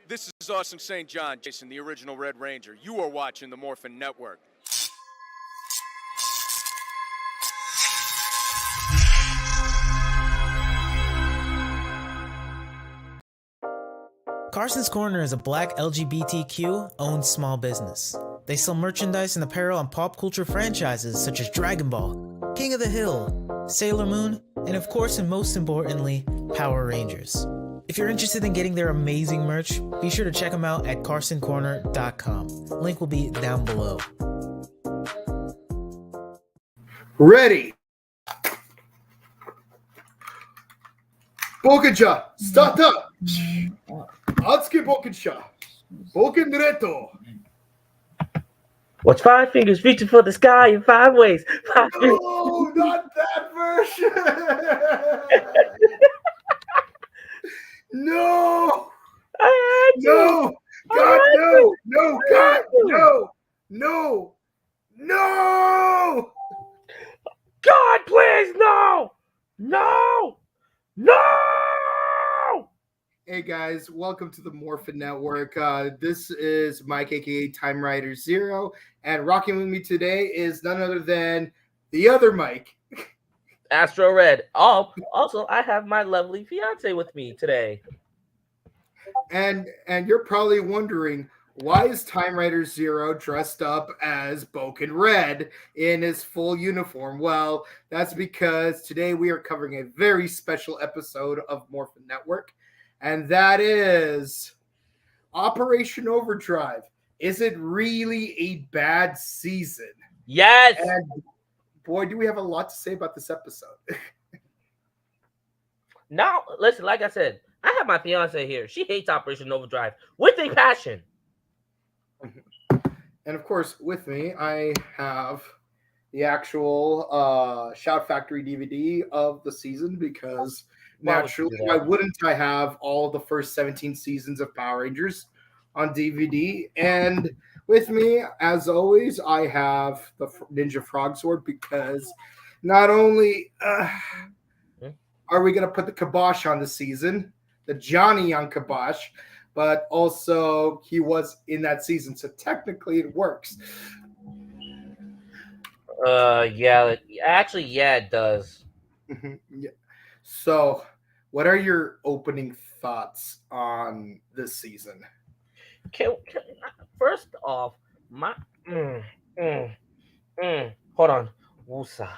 This is Austin St. John, Jason, the original Red Ranger. You are watching the Morphin Network. Carson's Corner is a black LGBTQ-owned small business. They sell merchandise and apparel on pop culture franchises such as Dragon Ball, King of the Hill, Sailor Moon, and of course and most importantly, Power Rangers. If you're interested in getting their amazing merch, be sure to check them out at carsoncorner.com. Link will be down below. Ready. Bokenja, start up. Atsuki Bokenja. Boken Reto. Watch 5 fingers reaching for the sky in 5 ways. No, not that version. No. No. God, no. No, God, no. No. No. God, please, no. No. No. Hey guys, welcome to the Morphin Network. This is Mike, aka Time Rider Zero, and rocking with me today is none other than the other Mike, Astro Red. Oh, also, I have my lovely fiance with me today. and you're probably wondering, why is Time Rider Zero dressed up as Boken Red in his full uniform? Well, that's because today we are covering a very special episode of Morphin Network. And that is Operation Overdrive. Is it really a bad season? Yes. And boy, do we have a lot to say about this episode. Now, listen, like I said, I have my fiance here. She hates Operation Overdrive with a passion. And of course, with me, I have the actual Shout Factory DVD of the season because naturally, why wouldn't I have all the first 17 seasons of Power Rangers on DVD? And with me, as always, I have the Ninja Frog Sword because not only are we going to put the kibosh on the season, the Johnny on kibosh, but also he was in that season, so technically it works. Yeah, actually, yeah, it does. Yeah. So, what are your opening thoughts on this season? First off, hold on, Wusa.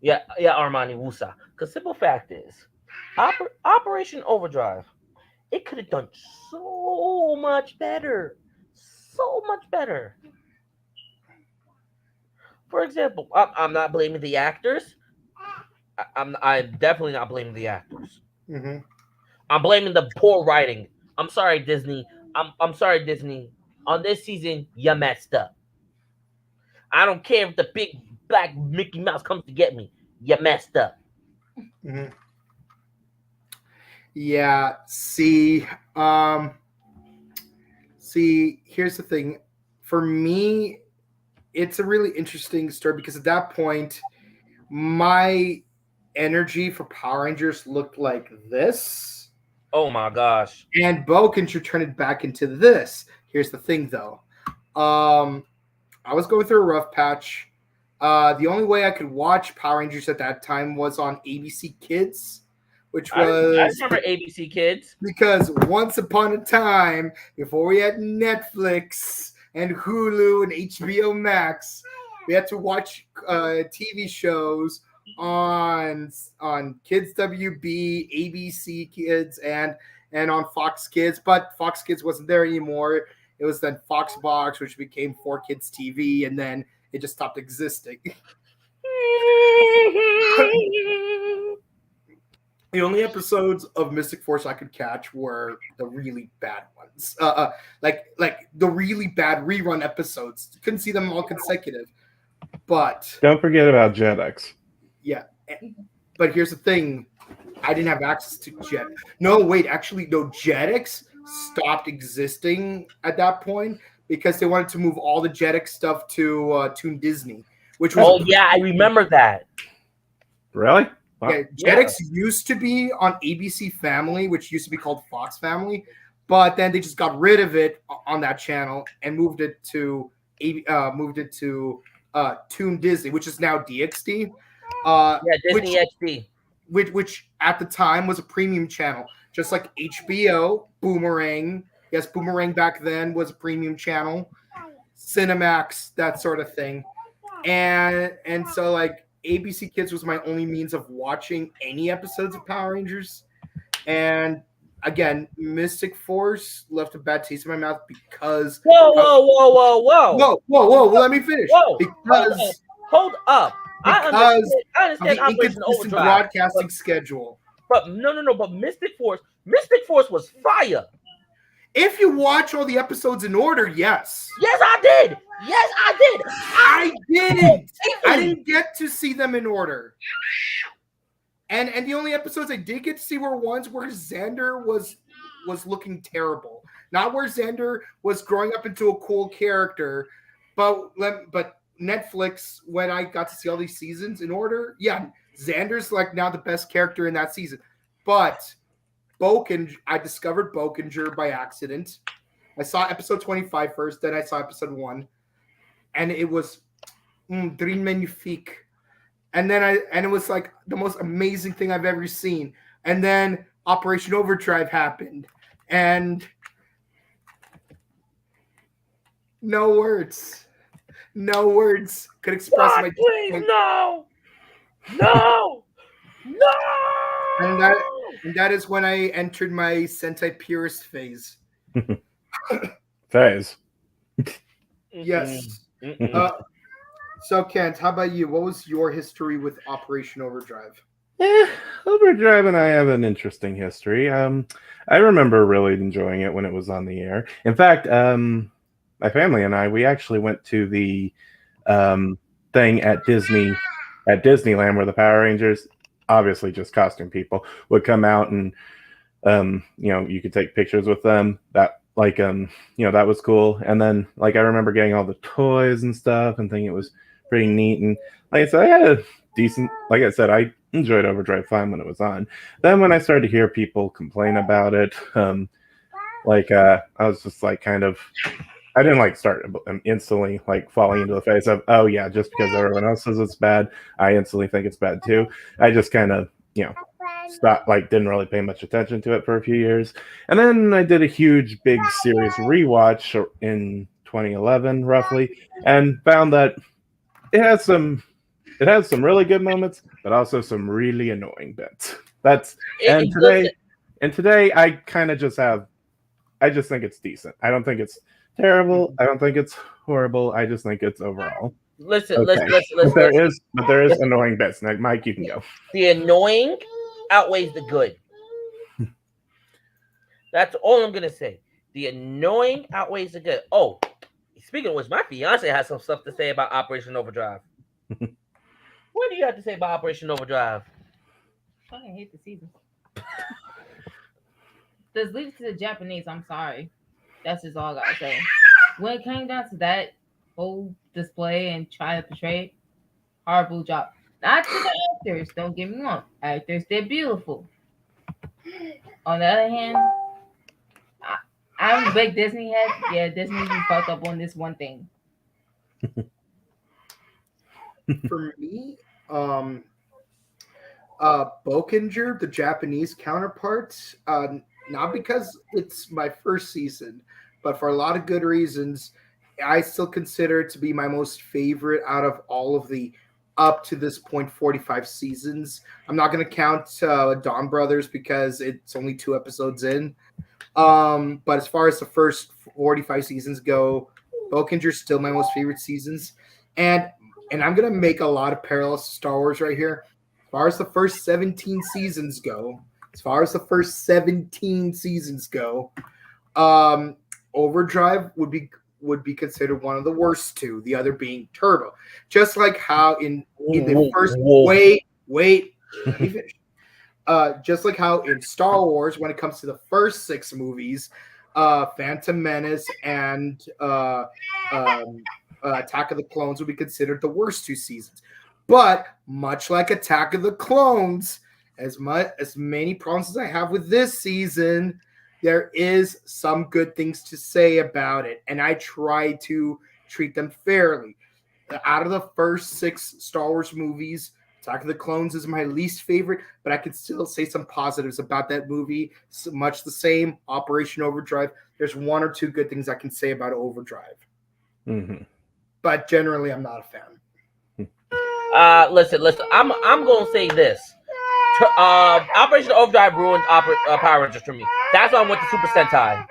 Yeah, Armani Wusa. Because simple fact is, Operation Overdrive, it could have done so much better. So much better. For example, I'm not blaming the actors. I'm definitely not blaming the actors. Mm-hmm. I'm blaming the poor writing. I'm sorry, Disney. I'm sorry, Disney. On this season, you messed up. I don't care if the big black Mickey Mouse comes to get me. You messed up. Mm-hmm. Yeah. See, here's the thing. For me, it's a really interesting story because at that point, my energy for Power Rangers looked like this. Oh my gosh. And Boken should turn it back into this. Here's the thing though. I was going through a rough patch. The only way I could watch Power Rangers at that time was on ABC Kids, which was I remember ABC Kids. Because once upon a time, before we had Netflix and Hulu and HBO Max, we had to watch TV shows on Kids WB, ABC Kids, and on Fox Kids. But Fox Kids wasn't there anymore. It was then Fox Box, which became 4Kids TV, and then it just stopped existing. The only episodes of Mystic Force I could catch were the really bad ones, like the really bad rerun episodes. Couldn't see them all consecutive. But don't forget about Jetix. Yeah, but here's the thing: I didn't have access to Jet. No, wait, actually, no. Jetix stopped existing at that point because they wanted to move all the Jetix stuff to Toon Disney, which was I remember that. Really? Yeah, Jetix used to be on ABC Family, which used to be called Fox Family, but then they just got rid of it on that channel and moved it to Toon Disney, which is now DXD. Disney XD, which at the time was a premium channel, just like HBO, Boomerang. Yes, Boomerang back then was a premium channel, Cinemax, that sort of thing, and so like ABC Kids was my only means of watching any episodes of Power Rangers. And again, Mystic Force left a bad taste in my mouth because whoa. Let me finish. Because hold up. I understand of the Operation inconsistent Overdrive, broadcasting schedule. But no. But Mystic Force was fire. If you watch all the episodes in order, yes. Yes, I did. I didn't. I didn't get to see them in order. And the only episodes I did get to see were ones where Xander was looking terrible. Not where Xander was growing up into a cool character, but Netflix, when I got to see all these seasons in order, yeah, Xander's like now the best character in that season. But I discovered Bokinger by accident. I saw episode 25 first, then I saw episode 1, and it was Dream Magnifique. And it was like the most amazing thing I've ever seen. And then Operation Overdrive happened, and no words could express my. Please, no. And that is when I entered my Sentai purist phase. Phase. Yes. So Kent, how about you? What was your history with Operation Overdrive? Overdrive and I have an interesting history. I remember really enjoying it when it was on the air. In fact, my family and I, we actually went to the thing at Disneyland where the Power Rangers, obviously just costume people, would come out and you could take pictures with them. That that was cool. And then I remember getting all the toys and stuff and thinking it was pretty neat. And like I said, I had a decent, like I said, I enjoyed Overdrive fine when it was on. Then when I started to hear people complain about it, I was just I didn't start instantly falling into the face of, oh yeah, just because everyone else says it's bad, I instantly think it's bad too. I just kind of, stopped, didn't really pay much attention to it for a few years. And then I did a huge, big series rewatch in 2011, roughly, and found that it has some really good moments, but also some really annoying bits. Today I kind of just I just think it's decent. I don't think it's terrible. I don't think it's horrible. I just think it's overall. Listen. But there is annoying bits. Now, Mike, you can go. The annoying outweighs the good. That's all I'm gonna say. The annoying outweighs the good. Oh, speaking of which, my fiance has some stuff to say about Operation Overdrive. What do you have to say about Operation Overdrive? I fucking hate the season. Just leave it to the Japanese. I'm sorry. That's just all I gotta say. When it came down to that whole display and try to portray it, horrible job. Not to the actors, don't get me wrong. Actors, they're beautiful. On the other hand, I'm a big Disney head. Yeah, Disney fucked up on this one thing. For me, Bokinger, the Japanese counterpart, not because it's my first season, but for a lot of good reasons, I still consider it to be my most favorite out of all of the up to this point 45 seasons. I'm not going to count Dawn Brothers because it's only 2 episodes in. But as far as the first 45 seasons go, Bokinger's still my most favorite seasons. And I'm going to make a lot of parallels to Star Wars right here. As far as the first 17 seasons go, Overdrive would be considered one of the worst 2, the other being Turbo. Just like how in the first wait, let me finish. Just like how in Star Wars, when it comes to the first 6 movies, Phantom Menace and Attack of the Clones would be considered the worst 2 seasons. But much like Attack of the Clones, as many problems as I have with this season, there is some good things to say about it, and I try to treat them fairly. Out of the first 6 Star Wars movies, Attack of the Clones is my least favorite, but I can still say some positives about that movie. So much the same, Operation Overdrive. There's 1 or 2 good things I can say about Overdrive. Mm-hmm. But generally, I'm not a fan. Listen. I'm gonna say this. Operation Overdrive ruined Power Rangers for me. That's why I went to Super Sentai.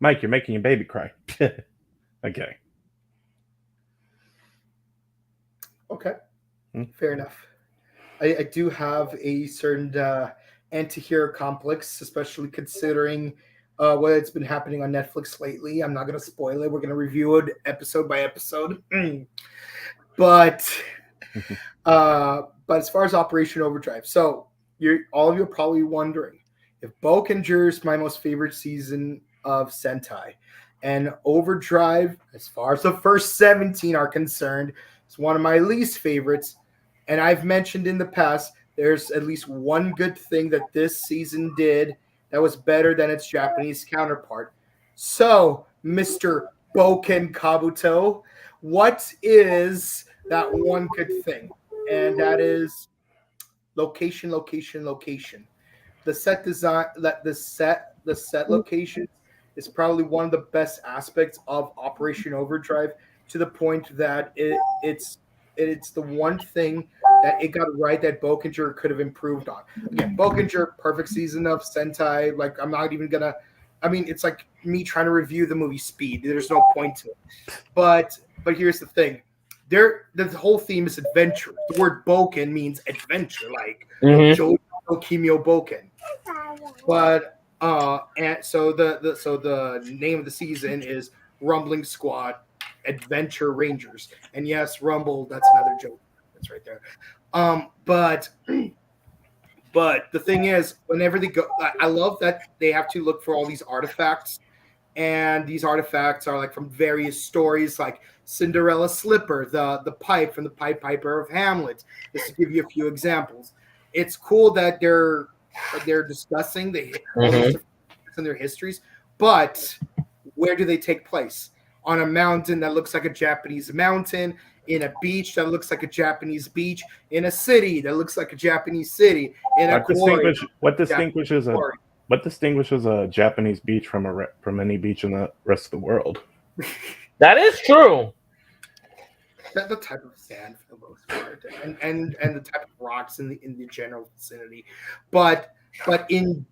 Mike, you're making your baby cry. Okay. Okay. Fair enough. I do have a certain anti-hero complex, especially considering what's been happening on Netflix lately. I'm not going to spoil it. We're going to review it episode by episode. But as far as Operation Overdrive, so all of you are probably wondering if Bokenger is my most favorite season of Sentai, and Overdrive, as far as the first 17 are concerned, is one of my least favorites. And I've mentioned in the past, there's at least one good thing that this season did that was better than its Japanese counterpart. So, Mr. Boken Kabuto, what is that one good thing? And that is location. The set design, the set location is probably one of the best aspects of Operation Overdrive, to the point that it's the one thing that it got right that Bokenger could have improved on. Again, Bokenger, perfect season of Sentai. Like, I'm not even gonna. I mean, it's like me trying to review the movie Speed. There's no point to it. But here's the thing. The whole theme is adventure. The word Boken means adventure, like Jojo Kimio Boken. But and so the name of the season is Rumbling Squad Adventure Rangers. And yes, Rumble, that's another joke. That's right there. But the thing is, whenever they go, I love that they have to look for all these artifacts. And these artifacts are like from various stories, like Cinderella slipper, the pipe from the Pied Piper of Hamlet. Just to give you a few examples. It's cool that they're discussing all these different and their histories, but where do they take place? On a mountain that looks like a Japanese mountain, in a beach that looks like a Japanese beach, in a city that looks like a Japanese city, in a quarry. What distinguishes a Japanese beach from any beach in the rest of the world? That is true. The type of sand for the most part, and the type of rocks in the general vicinity, but in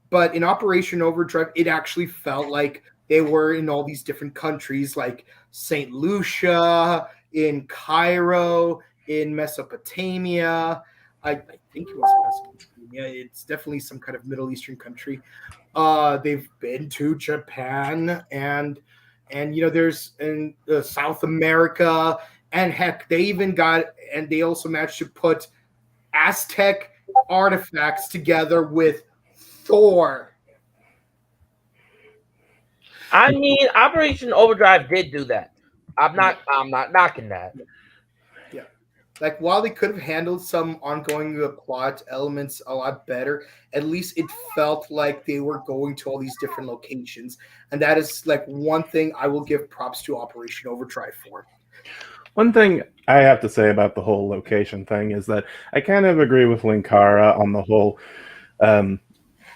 Operation Overdrive, it actually felt like they were in all these different countries, like Saint Lucia, in Cairo, in Mesopotamia. I think it was Mesopotamia. It's definitely some kind of Middle Eastern country. They've been to Japan and there's in South America. And heck, they also managed to put Aztec artifacts together with Thor. I mean, Operation Overdrive did do that. I'm not knocking that. Yeah. Like, while they could have handled some ongoing plot elements a lot better, at least it felt like they were going to all these different locations. And that is like one thing I will give props to Operation Overdrive for. One thing I have to say about the whole location thing is that I kind of agree with Linkara on the whole.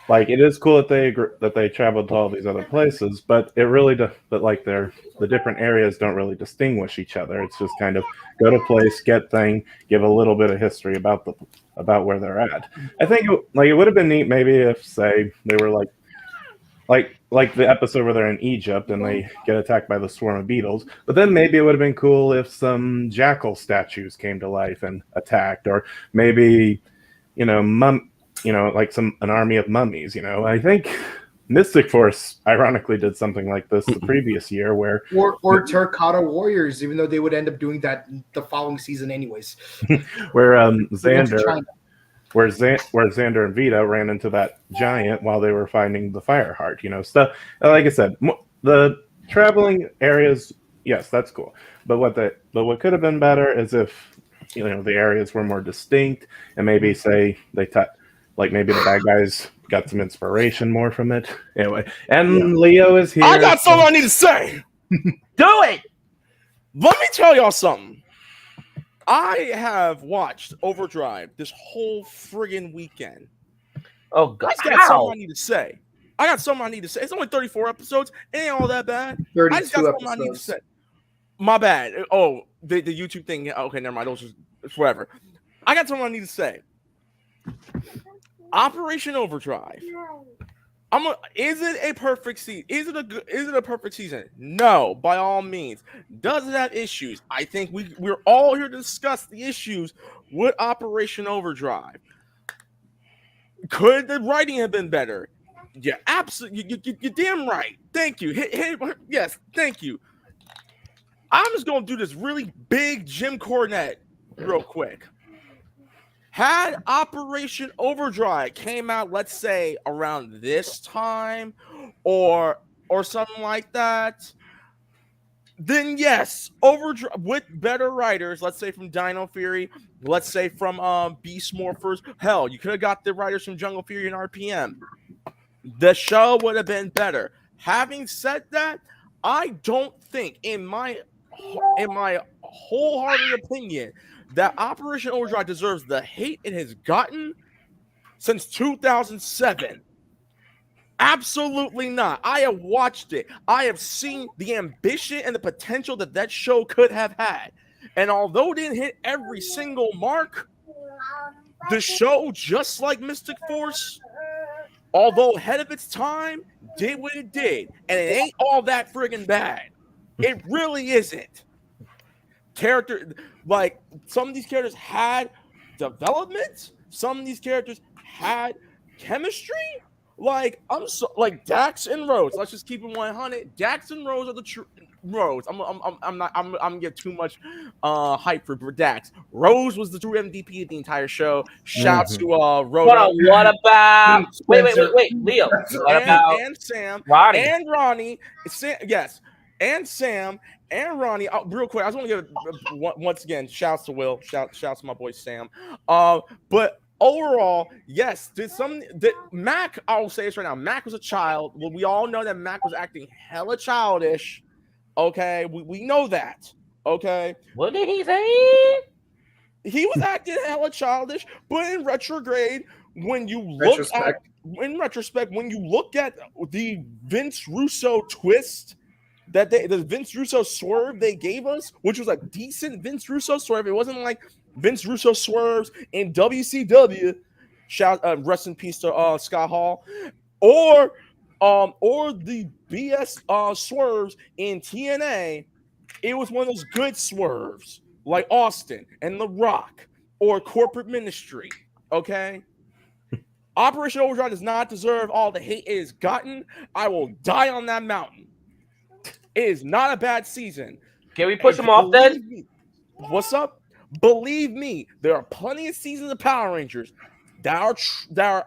Like, it is cool that they traveled to all these other places, but the different areas don't really distinguish each other. It's just kind of go to place, get thing, give a little bit of history about where they're at. I think it would have been neat maybe if, say, they were like the episode where they're in Egypt and they get attacked by the swarm of beetles. But then maybe it would have been cool if some jackal statues came to life and attacked, or maybe an army of mummies. I think Mystic Force ironically did something like this the previous year, or Terracotta Warriors, even though they would end up doing that the following season anyways. where Xander and Vita ran into that giant while they were finding the fire heart, stuff. Like I said, the traveling areas, yes, that's cool. But what could have been better is if the areas were more distinct, and maybe say like maybe the bad guys got some inspiration more from it. Anyway, and Leo is here. I got something I need to say. Do it. Let me tell y'all something. I have watched Overdrive this whole friggin' weekend. Oh God! I got something I need to say. It's only 34 episodes. It ain't all that bad. 32 I just got something episodes. I need to say. My bad. Oh, the YouTube thing. Okay, never mind. Those are forever. I got something I need to say. Operation Overdrive. Is it a perfect season? Is it a perfect season? No, by all means. Does it have issues? I think we're all here to discuss the issues with Operation Overdrive. Could the writing have been better? Yeah, absolutely. You're damn right. Thank you. Yes, thank you. I'm just gonna do this really big Jim Cornette real quick. Had Operation Overdrive came out, let's say, around this time or something like that, then yes, Overdrive with better writers, let's say from Dino Fury, let's say from Beast Morphers. Hell, you could have got the writers from Jungle Fury and RPM. The show would have been better. Having said that, I don't think, in my wholehearted opinion, that Operation Overdrive deserves the hate it has gotten since 2007. Absolutely not. I have watched it. I have seen the ambition and the potential that show could have had. And although it didn't hit every single mark, the show, just like Mystic Force, although ahead of its time, did what it did. And it ain't all that friggin' bad. It really isn't. Like, some of these characters had development. Some of these characters had chemistry. Like, like Dax and Rose. Let's just keep it 100. Dax and Rose are the true Rose. I'm gonna get too much hype for Dax. Rose was the true MVP of the entire show. Shouts to Rose. What about wait, Leo? What about and Sam Ronnie and Ronnie? Yes, and Sam and Ronnie. Real quick, I just want to give once again shouts to Will. Shouts to my boy Sam. But overall, yes, did Mack, I'll say this right now. Mack was a child. Well, we all know that Mack was acting hella childish. Okay, we know that. Okay. What did he say? He was acting hella childish, but in retrograde, when you look at the Vince Russo twist, the Vince Russo swerve they gave us, which was a decent Vince Russo swerve. It wasn't like Vince Russo swerves in WCW. Rest in peace to Scott Hall, or the BS swerves in TNA. It was one of those good swerves, like Austin and The Rock or Corporate Ministry. Okay. Operation Overdrive does not deserve all the hate it has gotten. I will die on that mountain. It is not a bad season. Can we push him off then? What's up? Believe me, there are plenty of seasons of Power Rangers that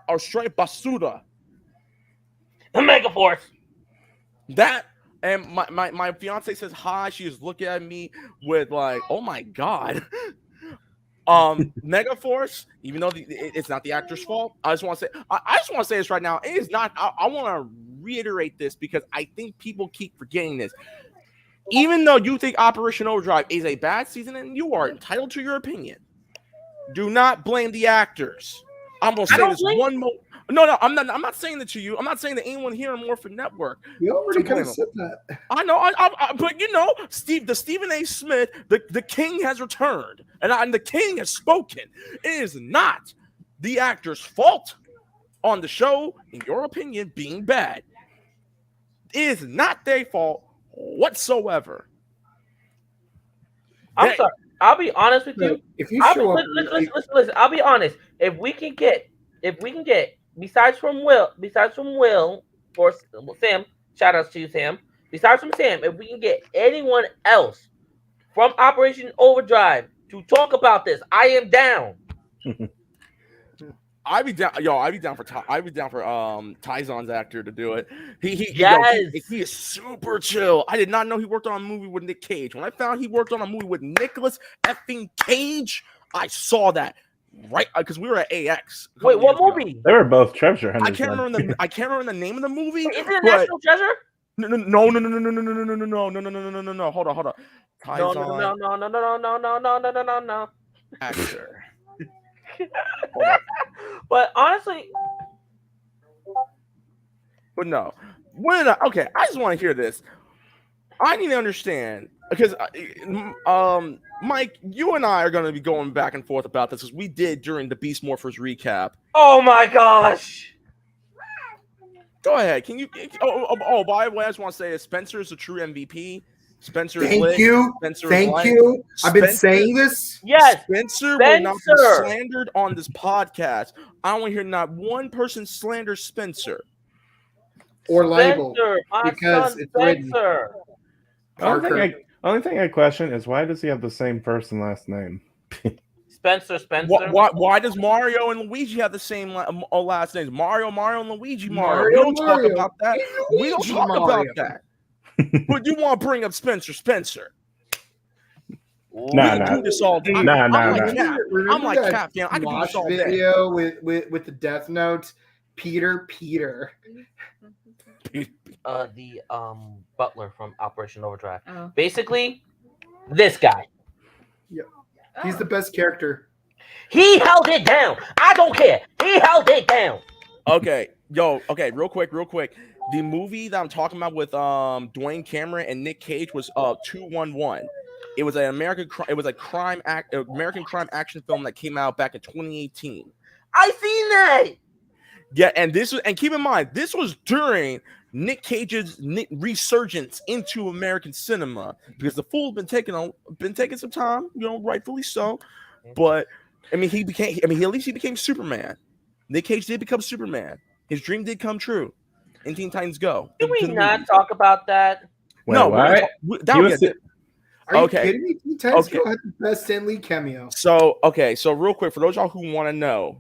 are straight basura. The Mega Force. That, and my fiance says hi. She is looking at me with like, oh my god. Mega Force, even though it's not the actor's fault, I just want to say this right now. It is not. I want to reiterate this because I think people keep forgetting this. Even though you think Operation Overdrive is a bad season, and you are entitled to your opinion, do not blame the actors. I'm gonna say this one more. No, I'm not saying that to you. I'm not saying that anyone here on Morphin Network. You already kind of said that. I know, but you know, Stephen A. Smith, the king has returned, and the king has spoken. It is not the actor's fault on the show, in your opinion, being bad. It is not their fault whatsoever. I'm sorry. I'll be honest with you. If you show up, listen. I'll be honest. If we can get, besides from Will or Sam, shout outs to you, Sam. Besides from Sam, if we can get anyone else from Operation Overdrive to talk about this, I am down. I'd be down, I'd be down for Tyzon's actor to do it. He is super chill. I did not know he worked on a movie with Nick Cage. When I found he worked on a movie with Nicolas effing Cage, I saw that right because we were at AX. Wait, what movie? They were both treasure hunters. I can't remember the name of the movie. Is it a National Treasure? No. Hold on. No. Actor. But honestly, But no. Okay, I just want to hear this. I need to understand because Mike, you and I are going to be going back and forth about this as we did during the Beast Morphers recap. oh my gosh. Go ahead. Can you? Oh, by the way, I just want to say Spencer is a true MVP. Spencer is Thank lit. you. Spencer is Thank light. you. I've been Spencer- saying this. Yes. Spencer will not be Spencer. slandered on this podcast. I don't want to hear not one person slander Spencer. Or label. Spencer, my because son it's written. Spencer. Only thing I question is why does he have the same first and last name? Spencer. Why does Mario and Luigi have the same last names? Mario, and Luigi, Mario. We don't talk about that. We don't talk about that. But you want to bring up Spencer. Nah. We do this all day. Nah. I'm like Cap, man. I can do this all day. Video with the Death Note, Peter. The butler from Operation Overdrive. Oh. Basically, this guy. He's the best character. He held it down. I don't care. He held it down. Okay, real quick. The movie that I'm talking about with Dwayne Cameron and Nick Cage was 211. It was an American crime action film that came out back in 2018. I seen that. Yeah, and keep in mind, this was during Nick Cage's resurgence into American cinema because the fool been taking some time, rightfully so. But I mean, he at least became Superman. Nick Cage did become Superman. His dream did come true. In Teen Titans Go. Can we not talk about that? Wait, No, what? Are you Okay. kidding me? Teen Titans Go had the best Stan Lee cameo. So real quick, for those y'all who want to know,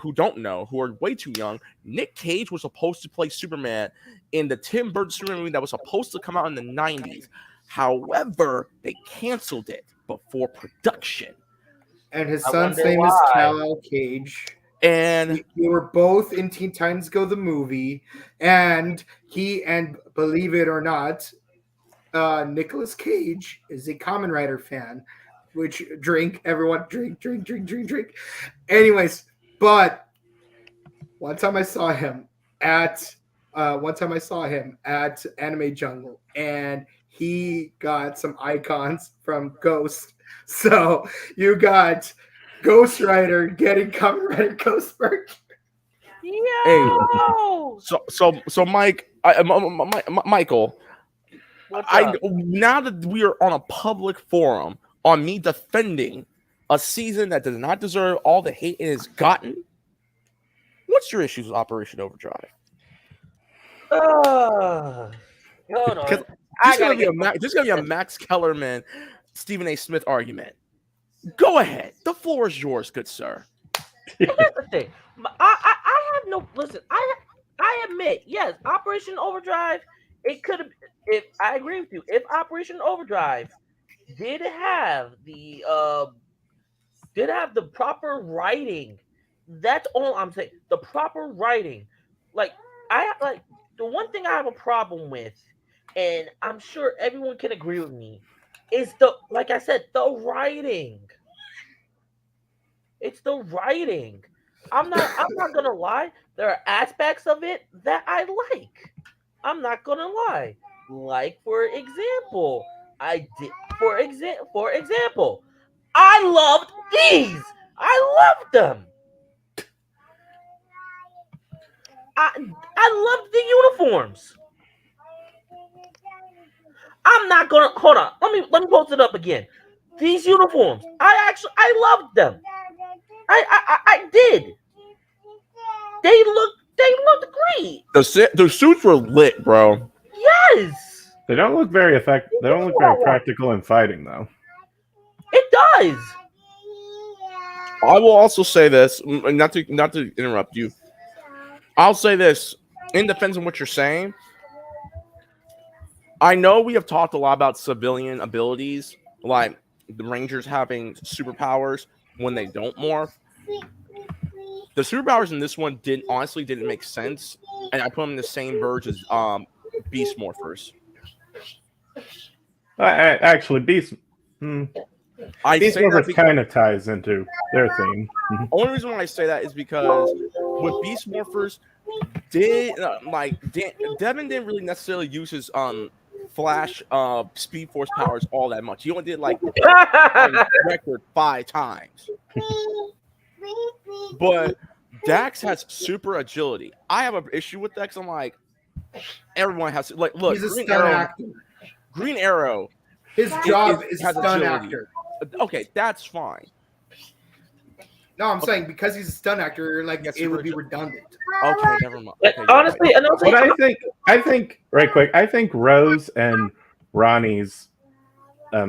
who don't know, who are way too young, Nick Cage was supposed to play Superman in the Tim Burton Superman movie that was supposed to come out in the 90s. However, they canceled it before production. And his I son's wonder name is why. Kal-El Cage. And They were both in Teen Titans Go the movie, and believe it or not, Nicolas Cage is a Kamen Rider fan. Which everyone drink. Anyways, but one time I saw him at Anime Jungle, and he got some icons from Ghost. So you got Ghost Rider getting Kamen Rider Ghost merch. Yo. so Mike, Michael, What's up? now that we are on a public forum on me defending a season that does not deserve all the hate it has gotten, what's your issues with Operation Overdrive? Hold on. This is gonna be a Max Kellerman, Stephen A. Smith argument. Go ahead. The floor is yours, good sir. Here's the thing. I have no listen. I admit, yes, Operation Overdrive. It could have. If I agree with you, if Operation Overdrive did have the proper writing, that's all I'm saying. The proper writing, the one thing I have a problem with, and I'm sure everyone can agree with me, is the writing. It's the writing. I'm not gonna lie. There are aspects of it that I like. I'm not gonna lie. Like for example, I loved these. I loved them. I loved the uniforms. I'm not gonna hold on. Let me post it up again. These uniforms, I loved them. I did. They looked great. The suits were lit, bro. Yes, They don't look very effective. They don't look very practical in fighting, though. it does. I will also say this, not to interrupt you. I'll say this in defense of what you're saying. I know we have talked a lot about civilian abilities, like the Rangers having superpowers. when they don't morph. The superpowers in this one didn't make sense, and I put them in the same verge as Beast Morphers. Actually, Beast Morphers because kind of ties into their theme. Only reason why I say that is because with Beast Morphers, Devin didn't really necessarily use his Flash Speed Force powers all that much. He only did like record 5 times. But Dax has super agility. I have an issue with Dax. I'm like, everyone has look. He's a stunt actor. Green Arrow. His job is a stunt actor. Okay, that's fine. No, I'm saying because he's a stunt actor, like it would be redundant. Okay, never mind. Like, Okay, honestly, right. honestly, But I think right quick, I think Rose and Ronnie's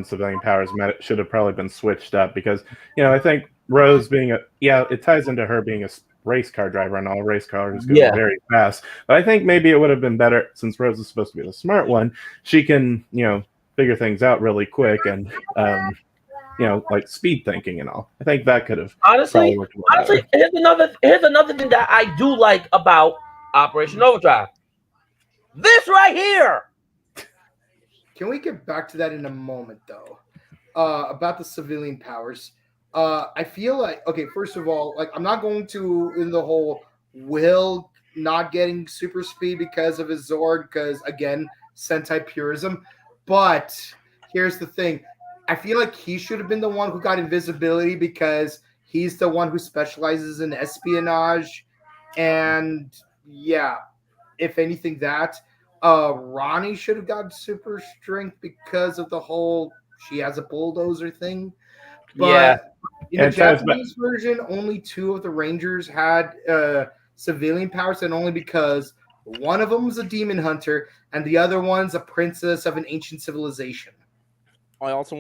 civilian powers should have probably been switched up because I think Rose being it ties into her being a race car driver and all race cars go very fast. But I think maybe it would have been better since Rose is supposed to be the smart one. She can figure things out really quick and like speed thinking and all. I think that could have honestly, here's another thing that I do like about Operation Overdrive. This right here. Can we get back to that in a moment, though? About the civilian powers. I feel like, okay, first of all, like I'm not going to in the whole Will not getting super speed because of his Zord, because again, Sentai purism. But here's the thing. I feel like he should have been the one who got invisibility because he's the one who specializes in espionage. And yeah, if anything, that Ronnie should have got super strength because of the whole she has a bulldozer thing. But in the Japanese version, only 2 of the Rangers had civilian powers, and only because one of them was a demon hunter and the other one's a princess of an ancient civilization. I want to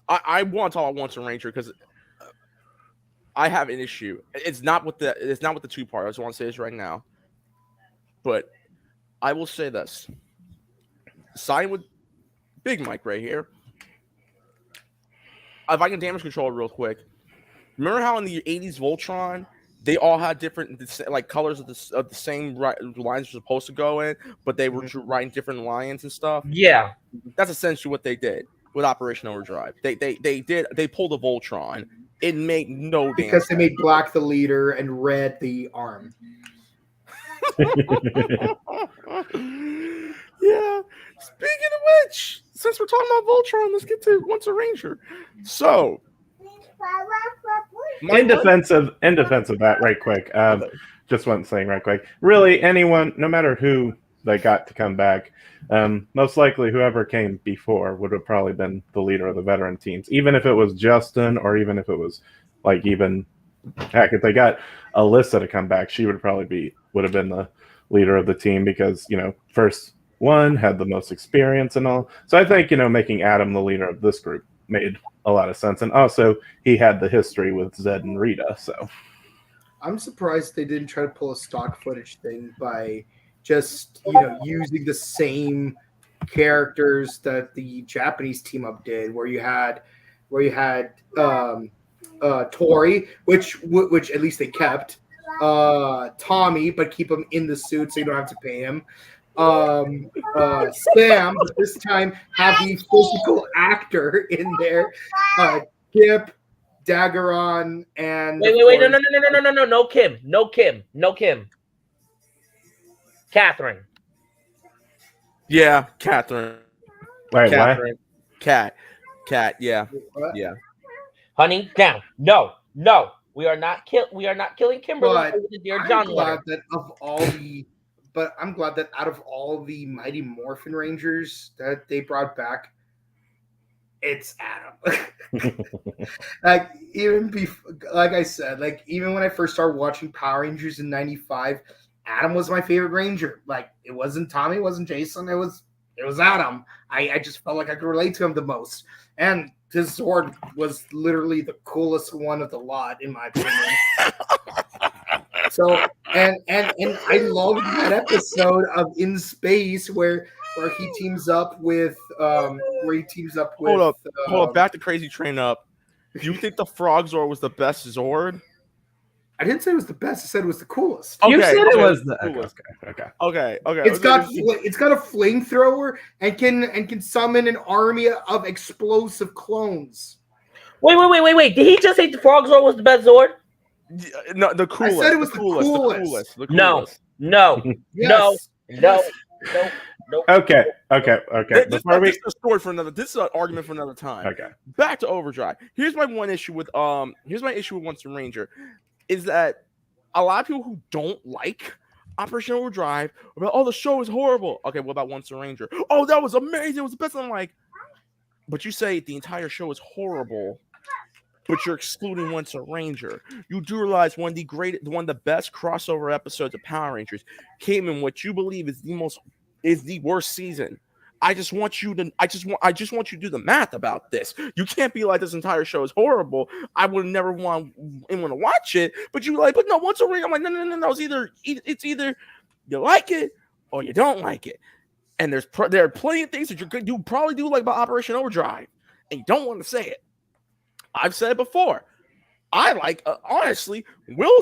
talk about Once a Ranger because I have an issue. It's not with the 2-part. I just want to say this right now. But I will say this. Siding with Big Mike right here. If I can damage control real quick. Remember how in the 80s Voltron, they all had different colors of the same lines were supposed to go in, but they were writing different lines and stuff? Yeah. That's essentially what they did with Operation Overdrive. They pulled a Voltron. It made no damn because they made black the leader and red the arm. Yeah. Speaking of which, since we're talking about Voltron, let's get to Once a Ranger. So, in defense of that, right quick, just one thing, right quick. Really, anyone, no matter who they got to come back, most likely whoever came before would have probably been the leader of the veteran teams, even if it was Justin or even if it was heck, if they got Alyssa to come back, she would have been the leader of the team because first one had the most experience and all. So I think making Adam the leader of this group made a lot of sense, and also he had the history with Zed and Rita. So I'm surprised they didn't try to pull a stock footage thing by just using the same characters that the Japanese team up did, where you had Tori, which at least they kept, Tommy, but keep him in the suit so you don't have to pay him. Sam, but this time have the physical actor in there. Kip, Daggeron, and wait, no, Kim. Catherine. Yeah, Catherine. Wait, Catherine. what? Cat. Yeah, What? yeah. Honey, down. No. We are not killing Kimberly. But With the Dear John letter. I'm glad that out of all the Mighty Morphin Rangers that they brought back, it's Adam. Like I said, even when I first started watching Power Rangers in '95, Adam was my favorite Ranger. Like, it wasn't Tommy, it wasn't Jason, it was Adam. I just felt like I could relate to him the most. And his Zord was literally the coolest one of the lot, in my opinion. So, and I love that episode of In Space where he teams up with Hold up. Back the crazy train up. Do you think the Frog Zord was the best Zord? I didn't say it was the best. I said it was the coolest. You said it okay, was the coolest. okay. Okay. It's got a flamethrower and can summon an army of explosive clones. Wait. Did he just say the Frog Zord was the best Zord? No, the coolest. I said it was the coolest. No. Yes. No. Okay. This is a story for another. This is an argument for another time. Okay. Back to Overdrive. Here's my issue with Once and Ranger, is that a lot of people who don't like Operation Overdrive are about, oh, the show is horrible. Okay, what about Once and Ranger? Oh, that was amazing. It was the best. I'm like, but you say the entire show is horrible, but you're excluding Once a Ranger. You do realize one of the best crossover episodes of Power Rangers came in what you believe is the worst season. I just want you to do the math about this. You can't be like, this entire show is horrible. I would never want anyone to watch it. But you like, but no, Once a Ranger. I'm like, no. It's either you like it or you don't like it. And there are plenty of things that you probably do like about Operation Overdrive, and you don't want to say it. I've said it before. I like, honestly, Will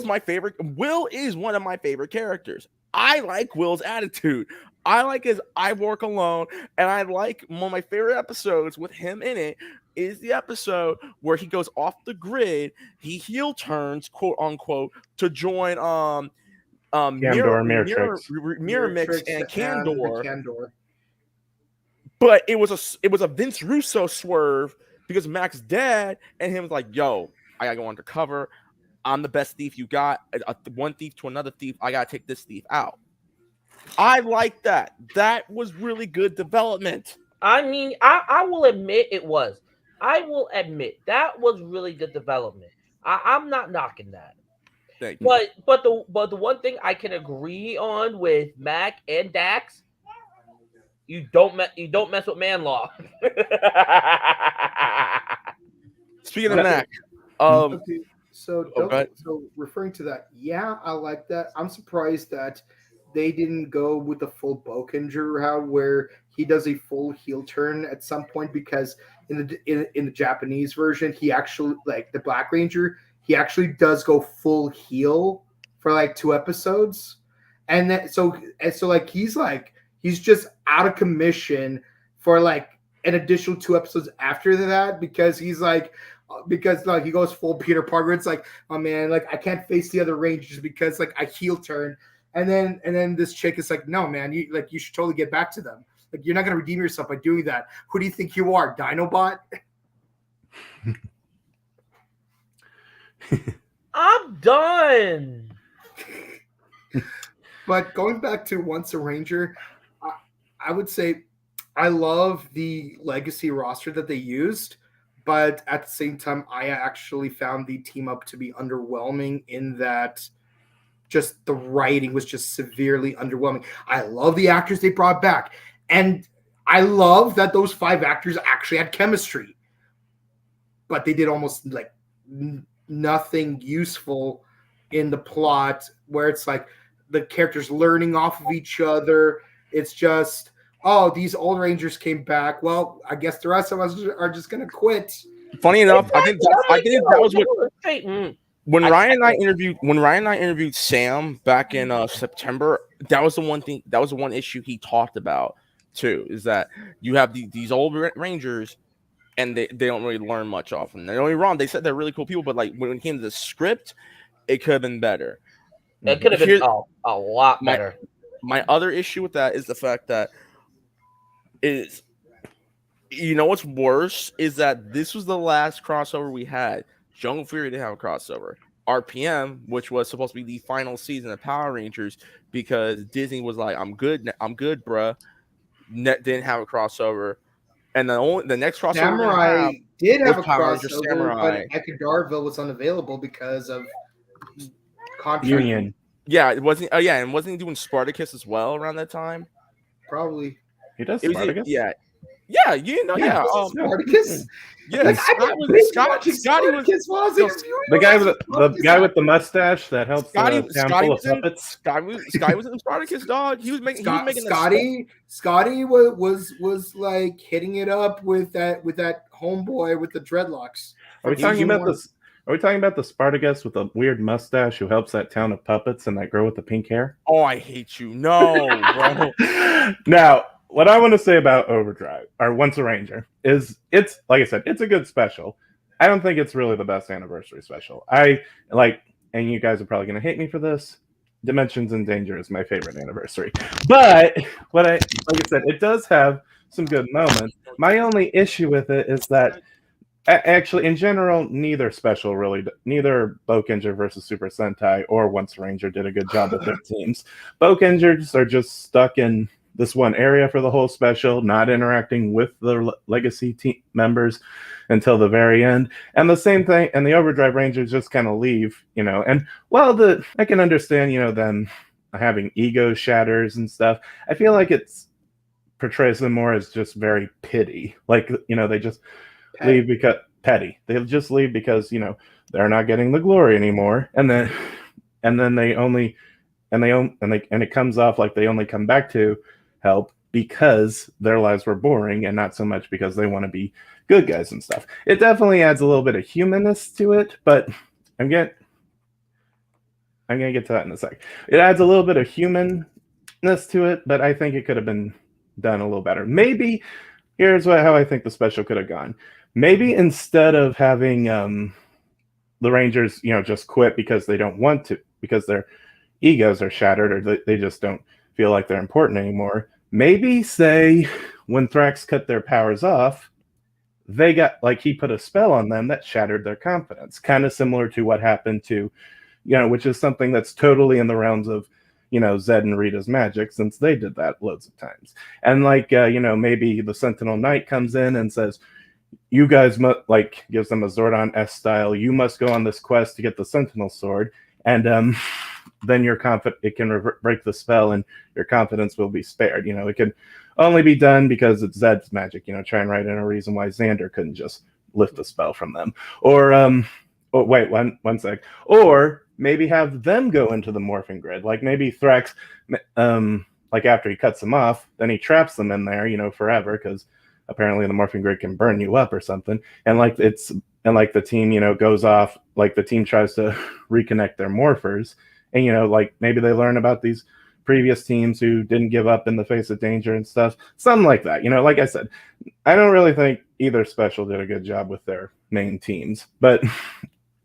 is one of my favorite characters. I like Will's attitude. I like his I work alone, and I like one of my favorite episodes with him in it is the episode where he goes off the grid. He heel turns, quote unquote, to join Mirror Mix Mirrormix and and Candor. Candor. But it was a Vince Russo swerve because Mack's dad and him was like, yo, I gotta go undercover. I'm the best thief you got. One thief to another thief. I gotta take this thief out. I like that. That was really good development. I mean, I will admit it was. I will admit that was really good development. I'm not knocking that. Thank you. But the one thing I can agree on with Mack and Dax, you don't mess with man law. Speaking of Mack, Okay, so okay. so referring to that, yeah, I like that. I'm surprised that they didn't go with the full Bokenger route where he does a full heel turn at some point, because in the Japanese version, he actually, like the Black Ranger, he actually does go full heel for like 2 episodes, and then so like he's just out of commission for like an additional 2 episodes after that, because he goes full Peter Parker. It's like, oh man, like I can't face the other Rangers because like I heel turn. And then this chick is like, no, man, you should totally get back to them. Like, you're not gonna redeem yourself by doing that. Who do you think you are, Dinobot? I'm done. But going back to Once a Ranger, I would say I love the legacy roster that they used, but at the same time, I actually found the team up to be underwhelming in that just the writing was just severely underwhelming. I love the actors they brought back, and I love that those 5 actors actually had chemistry, but they did almost like nothing useful in the plot, where it's like the characters learning off of each other. It's just, oh, these old Rangers came back. Well, I guess the rest of us are just gonna quit. Funny enough, I think that was what. When Ryan and I interviewed Sam back in September, that was the one thing. That was the one issue he talked about too. Is that you have these old Rangers, and they don't really learn much off them. They're only wrong. They said they're really cool people, but like when it came to the script, it could have been better. It could have been a lot better. My other issue with that is the fact that what's worse is that this was the last crossover we had. Jungle Fury didn't have a crossover. RPM, which was supposed to be the final season of Power Rangers, because Disney was like, I'm good, bruh. Didn't have a crossover. And the next crossover Samurai did have a crossover, Samurai. but Ecuadorville was unavailable because of contract. Union. Yeah, it wasn't. And wasn't he doing Spartacus as well around that time? Probably. He does Spartacus? Yeah, Spartacus. Yeah, Like, Scotty was the guy with the mustache that helps Scotty full of puppets. Scotty was in Spartacus, dog. He was making Scotty was like hitting it up with that homeboy with the dreadlocks. Are we talking about this? Are we talking about the Spartacus with the weird mustache who helps that town of puppets and that girl with the pink hair? Oh, I hate you. No, bro. Now, what I want to say about Overdrive, or Once a Ranger, is it's, like I said, it's a good special. I don't think it's really the best anniversary special. I like, and you guys are probably going to hate me for this, Dimensions in Danger is my favorite anniversary. But like I said, it does have some good moments. My only issue with it is that actually, in general, neither Bokenger versus Super Sentai or Once a Ranger did a good job with their teams. Bokengers are just stuck in this one area for the whole special, not interacting with the legacy team members until the very end. And the same thing, and the Overdrive Rangers just kind of leave, And while I can understand, them having ego shatters and stuff, I feel like it's portrays them more as just very pity. Like, they just leave because they'll just leave because they're not getting the glory anymore, and then it comes off like they only come back to help because their lives were boring and not so much because they want to be good guys and stuff. It definitely adds a little bit of humanness to it, but I'm gonna get to that in a sec. It adds a little bit of humanness to it, but I think it could have been done a little better. Maybe here's how I think the special could have gone. Maybe instead of having the Rangers, just quit because they don't want to, because their egos are shattered or they just don't feel like they're important anymore. Maybe say when Thrax cut their powers off, they got he put a spell on them that shattered their confidence, kind of similar to what happened to, which is something that's totally in the realms of, Zed and Rita's magic, since they did that loads of times. And maybe the Sentinel Knight comes in and says, you guys must, gives them a Zordon S style, you must go on this quest to get the Sentinel Sword, and then you're confident it can break the spell and your confidence will be spared. It can only be done because it's Zed's magic. Try and write in a reason why Xander couldn't just lift the spell from them. Or wait, one sec. Or maybe have them go into the morphing grid. Like maybe Thrax, after he cuts them off, then he traps them in there, forever, because apparently the morphing grid can burn you up or something. And the team, goes off, the team tries to reconnect their morphers. And, maybe they learn about these previous teams who didn't give up in the face of danger and stuff. Something like that. Like I said, I don't really think either special did a good job with their main teams.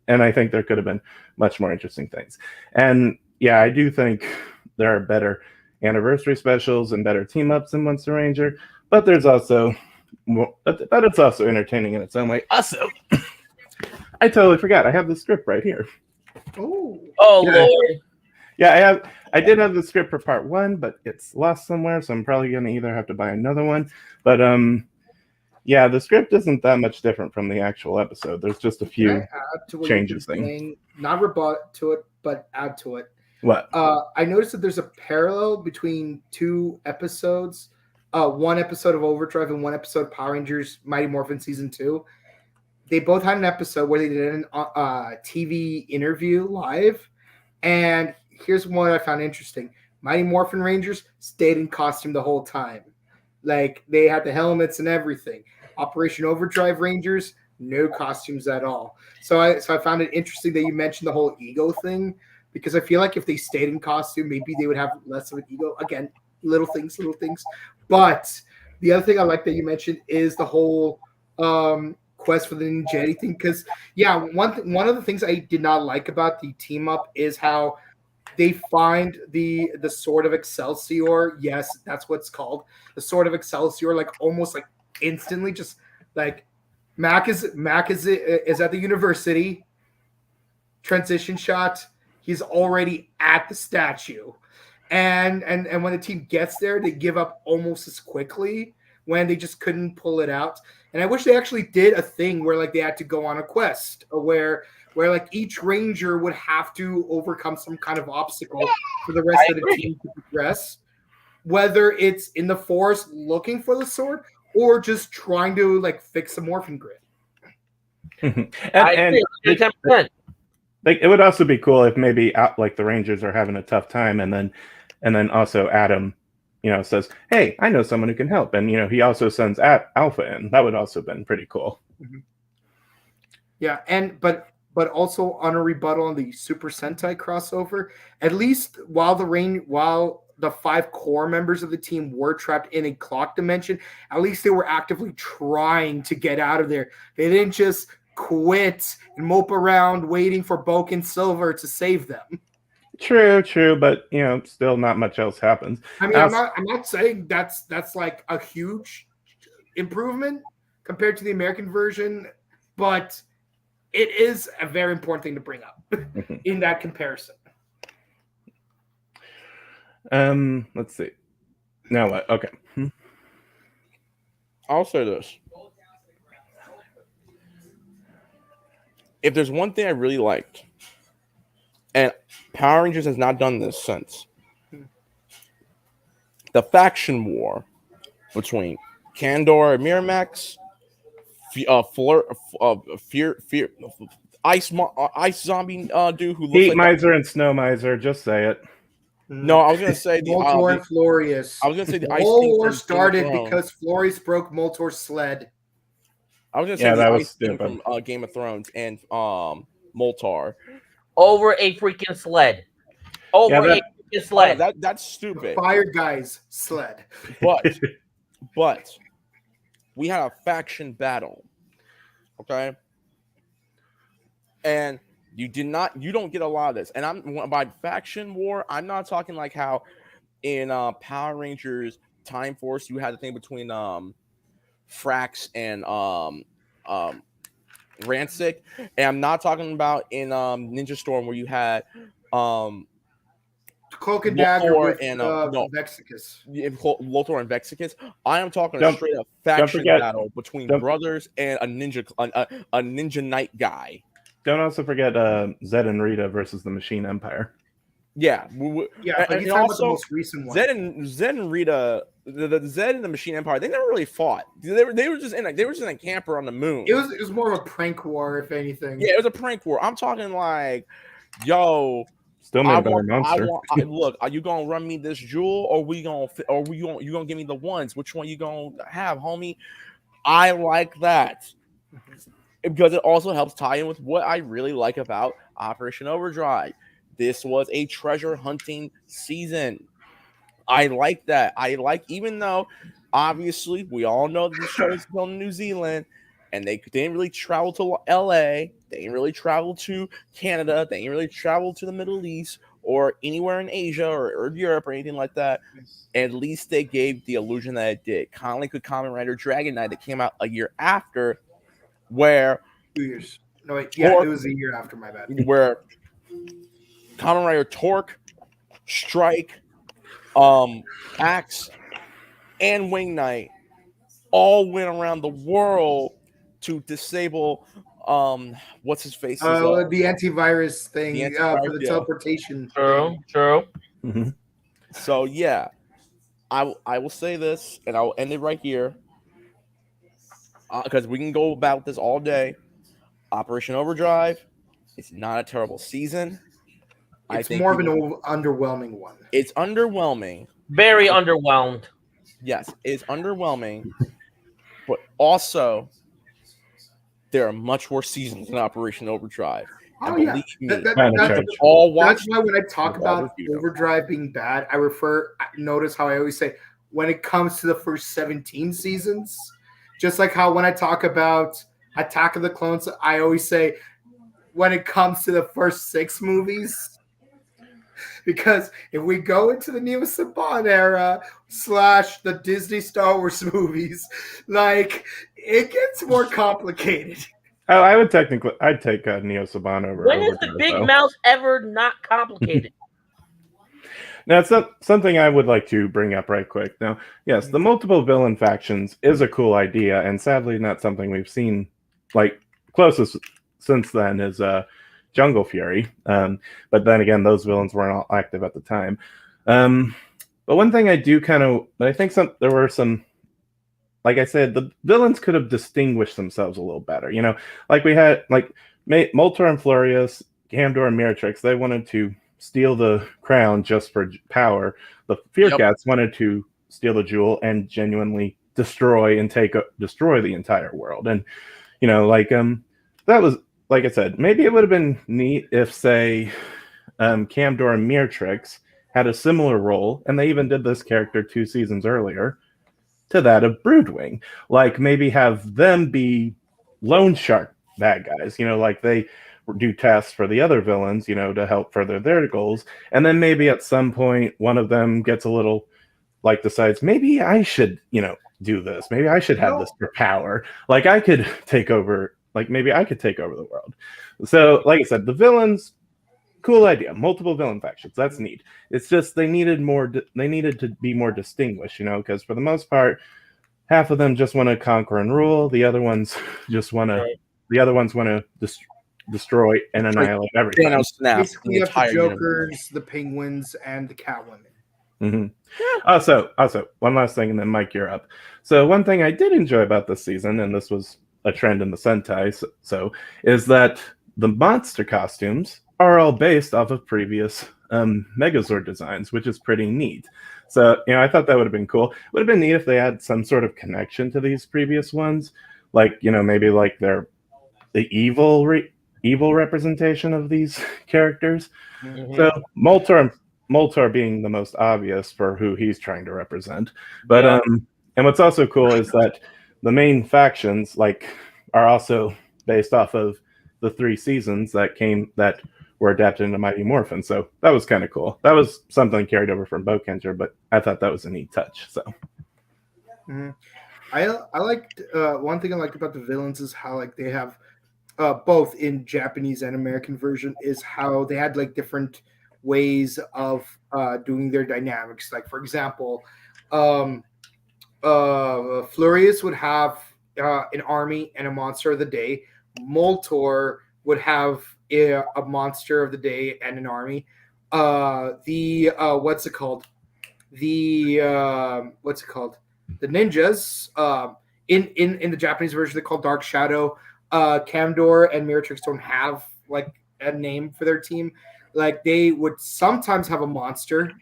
And I think there could have been much more interesting things. And, yeah, I do think there are better anniversary specials and better team-ups than Once a Ranger. But there's also... but it's also entertaining in its own way. Also, I totally forgot. I have the script right here. Oh yeah. Lord! Yeah, I did have the script for part 1, but it's lost somewhere, so I'm probably gonna either have to buy another one. But yeah, the script isn't that much different from the actual episode. There's just a few changes. Not rebut to it, but add to it. What? I noticed that there's a parallel between 2 episodes. 1 episode of Overdrive and 1 episode of Power Rangers Mighty Morphin Season 2. They both had an episode where they did an TV interview live. And here's what I found interesting. Mighty Morphin Rangers stayed in costume the whole time. They had the helmets and everything. Operation Overdrive Rangers, no costumes at all. So I found it interesting that you mentioned the whole ego thing, because I feel like if they stayed in costume, maybe they would have less of an ego. Again, little things. But the other thing I like that you mentioned is the whole quest for the Ninjetti thing. Because, yeah, one of the things I did not like about the team up is how they find the Sword of Excelsior. Yes, that's what it's called. The Sword of Excelsior, almost instantly, just Mack is at the university. Transition shot. He's already at the statue. And when the team gets there, they give up almost as quickly when they just couldn't pull it out. And I wish they actually did a thing where they had to go on a quest, where each ranger would have to overcome some kind of obstacle for the rest of the team to progress, whether it's in the forest looking for the sword or just trying to fix a morphing grid. and 10%. It would also be cool if maybe the Rangers are having a tough time, and then also Adam, says, "Hey, I know someone who can help," and he also sends Alpha in. That would also have been pretty cool. Yeah, but also on a rebuttal on the Super Sentai crossover, at least while the 5 core members of the team were trapped in a clock dimension, at least they were actively trying to get out of there. They didn't just quit and mope around waiting for Boken Silver to save them. True, but still not much else happens. I mean, I'm not saying that's like a huge improvement compared to the American version, but it is a very important thing to bring up in that comparison. Let's see. Now what? Okay. I'll say this. If there's one thing I really liked, and Power Rangers has not done this since, the faction war between Kandor and Miramax, ice zombie dude who looks Heat like Miser and Snow Miser, just say it. No, I was gonna say the Moltor and Florius. I was gonna say the The ice whole war thing started because Florius broke Moltor's sled. I was gonna say Yeah, the that was ice thing stupid. from Game of Thrones and Moltar. Over a freaking sled. Over a freaking sled. That's stupid. Fire guy's sled. But we had a faction battle. Okay. And you don't get a lot of this. And I'm by faction war, I'm not talking like how in Power Rangers Time Force you had the thing between Frax and Rancic. And I'm not talking about in Ninja Storm where you had Cloak and Dagger with and Vexicus. Lothar and Vexicus. I am talking Don't- a straight up faction forget- battle between don't- brothers and a ninja knight guy. Don't also forget Zed and Rita versus the Machine Empire. Yeah, Yeah, but he's talking about the most recent one. Zed and Rita, the Zed and the Machine Empire, they never really fought. They were just in a camper on the moon. It was more of a prank war, if anything. Yeah, it was a prank war. I'm talking like, yo, Still made a better monster. Look, are you gonna run me this jewel, or you gonna give me the ones? Which one you gonna have, homie? I like that because it also helps tie in with what I really like about Operation Overdrive. This was a treasure hunting season. I like that. Even though obviously we all know that the show is filmed in New Zealand and they didn't really travel to LA, they didn't really travel to Canada, they didn't really travel to the Middle East or anywhere in Asia or Europe or anything like that. At least they gave the illusion that it did. Kind of like with Kamen Rider Dragon Knight that came out a year after, where 2 years. No, wait, yeah, it was a year after, my bad. Where Kamen Rider Torque, Strike, Axe, and Wing Knight all went around the world to disable what's his face? The antivirus thing for the teleportation. True. Mm-hmm. So yeah, I will say this, and I'll end it right here, because we can go about this all day. Operation Overdrive, it's not a terrible season. It's more of an underwhelming one. It's underwhelming. Very underwhelmed. Yes, it's underwhelming, but also there are much worse seasons in Operation Overdrive. Oh, and yeah. believe me, That's why when I talk about Overdrive being bad, I notice how I always say when it comes to the first 17 seasons, just like how when I talk about Attack of the Clones, I always say when it comes to the first 6 movies. Because if we go into the Neo Saban era / the Disney Star Wars movies, like it gets more complicated. Oh, I'd take Neo Saban over. When is the Big Mouse ever not complicated? Now, it's not something I would like to bring up right quick. Now, yes, the multiple villain factions is a cool idea, and sadly not something we've seen like closest since then is Jungle Fury. But then again, those villains weren't all active at the time. But one thing I do but I think there were some, like I said, the villains could have distinguished themselves a little better. Like we had Moltar and Florius, Gamdor and Miratrix, they wanted to steal the crown just for power. The Fear Cats wanted to steal the jewel and genuinely destroy the entire world. And that was like I said, maybe it would have been neat if, say, Camdor and Mirtrix had a similar role, and they even did this character 2 seasons earlier, to that of Broodwing. Like, maybe have them be loan shark bad guys, like they do tasks for the other villains, to help further their goals. And then maybe at some point, one of them gets a little, like, decides, maybe I should, do this. Maybe I should have this for power. Like, I could take over, maybe I could take over the world. So, like I said, the villains, cool idea. Multiple villain factions. That's neat. It's just they needed to be more distinguished, because for the most part, half of them just want to conquer and rule. The other ones just want to destroy and annihilate everything. Thanos snapped Basically, you have the Jokers, the Penguins, and the Catwomen. Mm-hmm. Also, one last thing, and then Mike, you're up. So one thing I did enjoy about this season, and this was a trend in the Sentai, is that the monster costumes are all based off of previous Megazord designs, which is pretty neat. So, I thought that would have been cool. It would have been neat if they had some sort of connection to these previous ones, like, maybe like the evil representation of these characters. Mm-hmm. So Moltar being the most obvious for who he's trying to represent. But and what's also cool is that the main factions are also based off of the 3 seasons that were adapted into Mighty Morphin. So that was kind of cool. That was something carried over from Bokenger, but I thought that was a neat touch. So I liked one thing I liked about the villains is how they have both in Japanese and American version is how they had different ways of doing their dynamics. Like, for example, Flurious would have an army and a monster of the day. Moltor would have a monster of the day and an army. The ninjas in the Japanese version they're called Dark Shadow. Camdor and Miratrix don't have a name for their team. They would sometimes have a monster,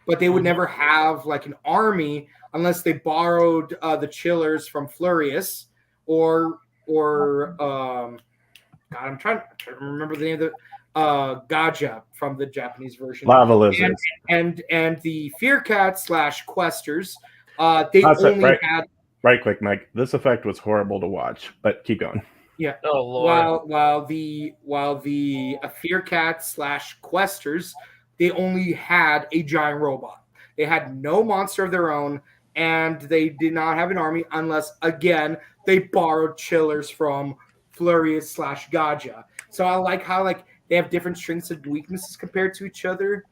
but they would never have an army unless they borrowed the Chillers from Flurious or God, I'm trying to remember the name of the Gaja from the Japanese version. Lava Lizards. And the Fear Cat / Questers. They only had. Right quick, Mike. This effect was horrible to watch, but keep going. Yeah. Oh Lord. While the Fear Cat / Questers, they only had a giant robot. They had no monster of their own, and they did not have an army unless, again, they borrowed Chillers from Flurious / Gaja. So I like how they have different strengths and weaknesses compared to each other.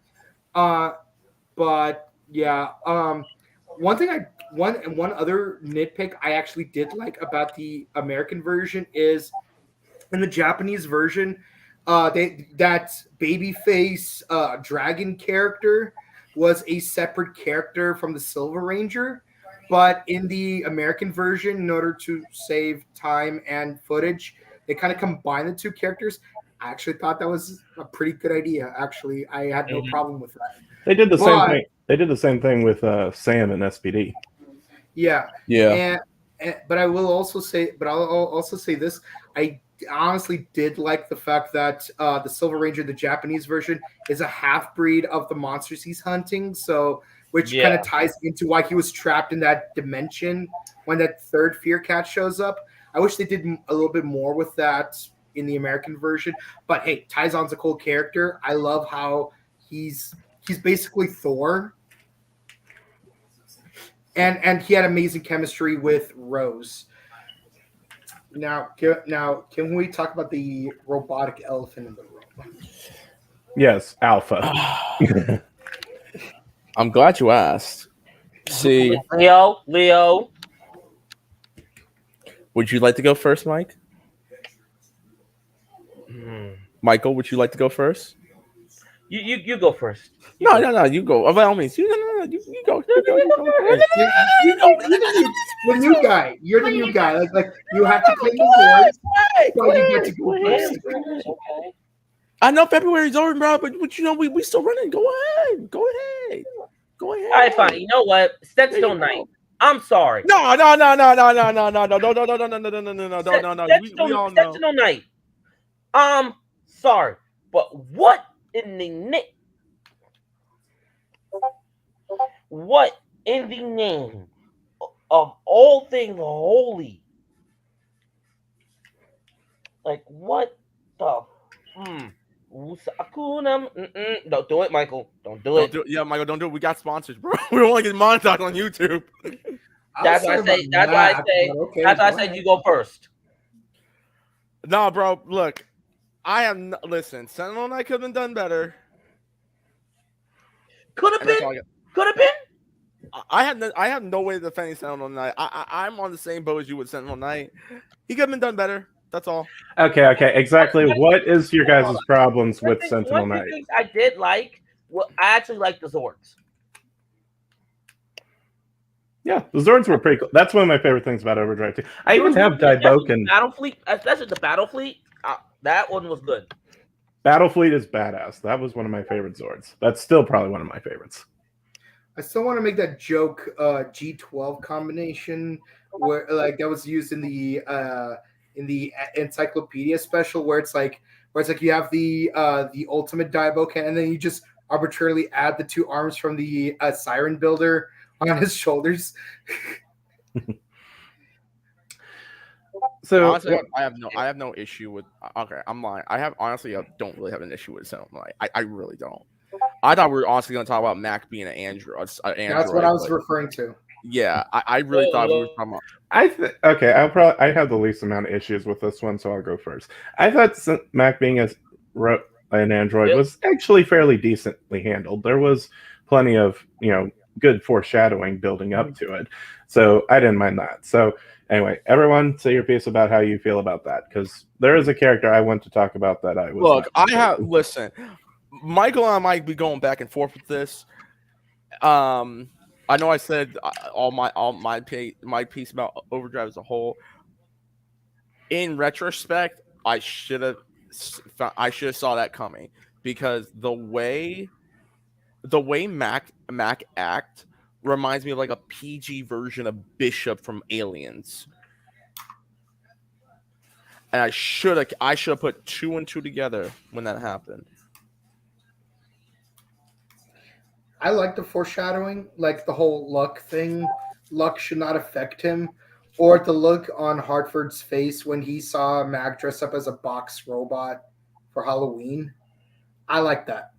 But yeah, one other nitpick I actually did like about the American version is in the Japanese version, that babyface dragon character was a separate character from the Silver Ranger. But in the American version, in order to save time and footage, they kind of combined the 2 characters. I actually thought that was a pretty good idea. Actually, I had no problem with that. They did the same thing. They did the same thing with Sam and SPD. Yeah. But I'll also say this. I honestly did like the fact that the Silver Ranger, the Japanese version, is a half-breed of the monsters he's hunting. So, which kind of ties into why he was trapped in that dimension when that 3rd Fear Cat shows up. I wish they did a little bit more with that in the American version. But hey, Taizon's a cool character. I love how he's basically Thor. And he had amazing chemistry with Rose. Now, can we talk about the robotic elephant in the room? Yes, Alpha. I'm glad you asked. See, Leo. Would you like to go first, Mike? Michael, would you like to go first? You go first. No, you go. By all means, you go. The new guy. You're the new guy. Like you have to claim the board. So you get to go first. Okay. I know February's over, bro, but we still running. Go ahead. Go ahead. All right, fine. You know what? Sentinel Knight. I'm sorry. No. We all know. Sentinel Knight. Sorry, but what in the name of all things holy? Like what the? Akuna. Don't do it, Michael. Don't do Don't it. do it. Yeah, Michael, don't do it. We got sponsors, bro. We don't want to get monetized on YouTube. That's why I say. That's why I say. Okay, That's why I said you go first. No, bro. Look, listen. Sentinel Knight could have been done better. Could have And that's been. all I got. Could have been. I have no way of defending Sentinel Knight. I'm on the same boat as you with Sentinel Knight. He could have been done better. That's all. Okay, exactly. What is your guys' problems with Sentinel One of Knight? the things I did like. Well, I actually like the Zords. Yeah, the Zords were pretty cool. That's one of my favorite things about Overdrive 2. I even have Daiboken. Battle Fleet, especially the Battle Fleet. That one was good. Battlefleet is badass. That was one of my favorite Zords. That's still probably one of my favorites. I still want to make that joke G12 combination where like that was used in the encyclopedia special where it's like you have the ultimate Daiboken and then you just arbitrarily add the two arms from the Siren Builder on his shoulders. So honestly, I have no issue with. Okay, I'm lying. I don't really have an issue with Sentinel Knight. I really don't. I thought we were honestly going to talk about Mack being an android. That's what I was referring to. Yeah, I really thought we were talking about. I have the least amount of issues with this one, so I'll go first. I thought Mack being an android was actually fairly decently handled. There was plenty of good foreshadowing building up to it, so I didn't mind that. So anyway, everyone, say your piece about how you feel about that, because there is a character I want to talk about that I was. Listen, Michael and I might be going back and forth with this. I know I said all my piece about Overdrive as a whole. In retrospect, I should have saw that coming, because the way Mack act reminds me of like a PG version of Bishop from Aliens. And I should have put 2 and 2 together when that happened. I like the foreshadowing, like the whole luck thing. Luck should not affect him. Or the look on Hartford's face when he saw Mack dress up as a box robot for Halloween. I like that.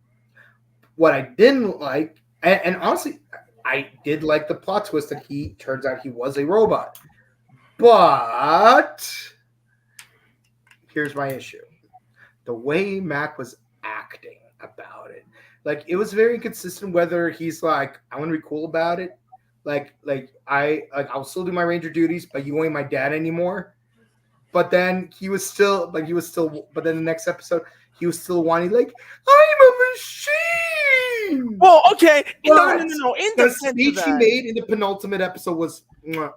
What I didn't like, and honestly, I did like the plot twist that he turns out he was a robot. But here's my issue. The way Mack was acting about it. Like, it was very inconsistent whether he's like, I want to be cool about it. I'll still do my ranger duties, but you ain't my dad anymore. But then but then the next episode, he was still whining like, I'm a machine. Well, okay. No. In the speech he made in the penultimate episode was, mwah.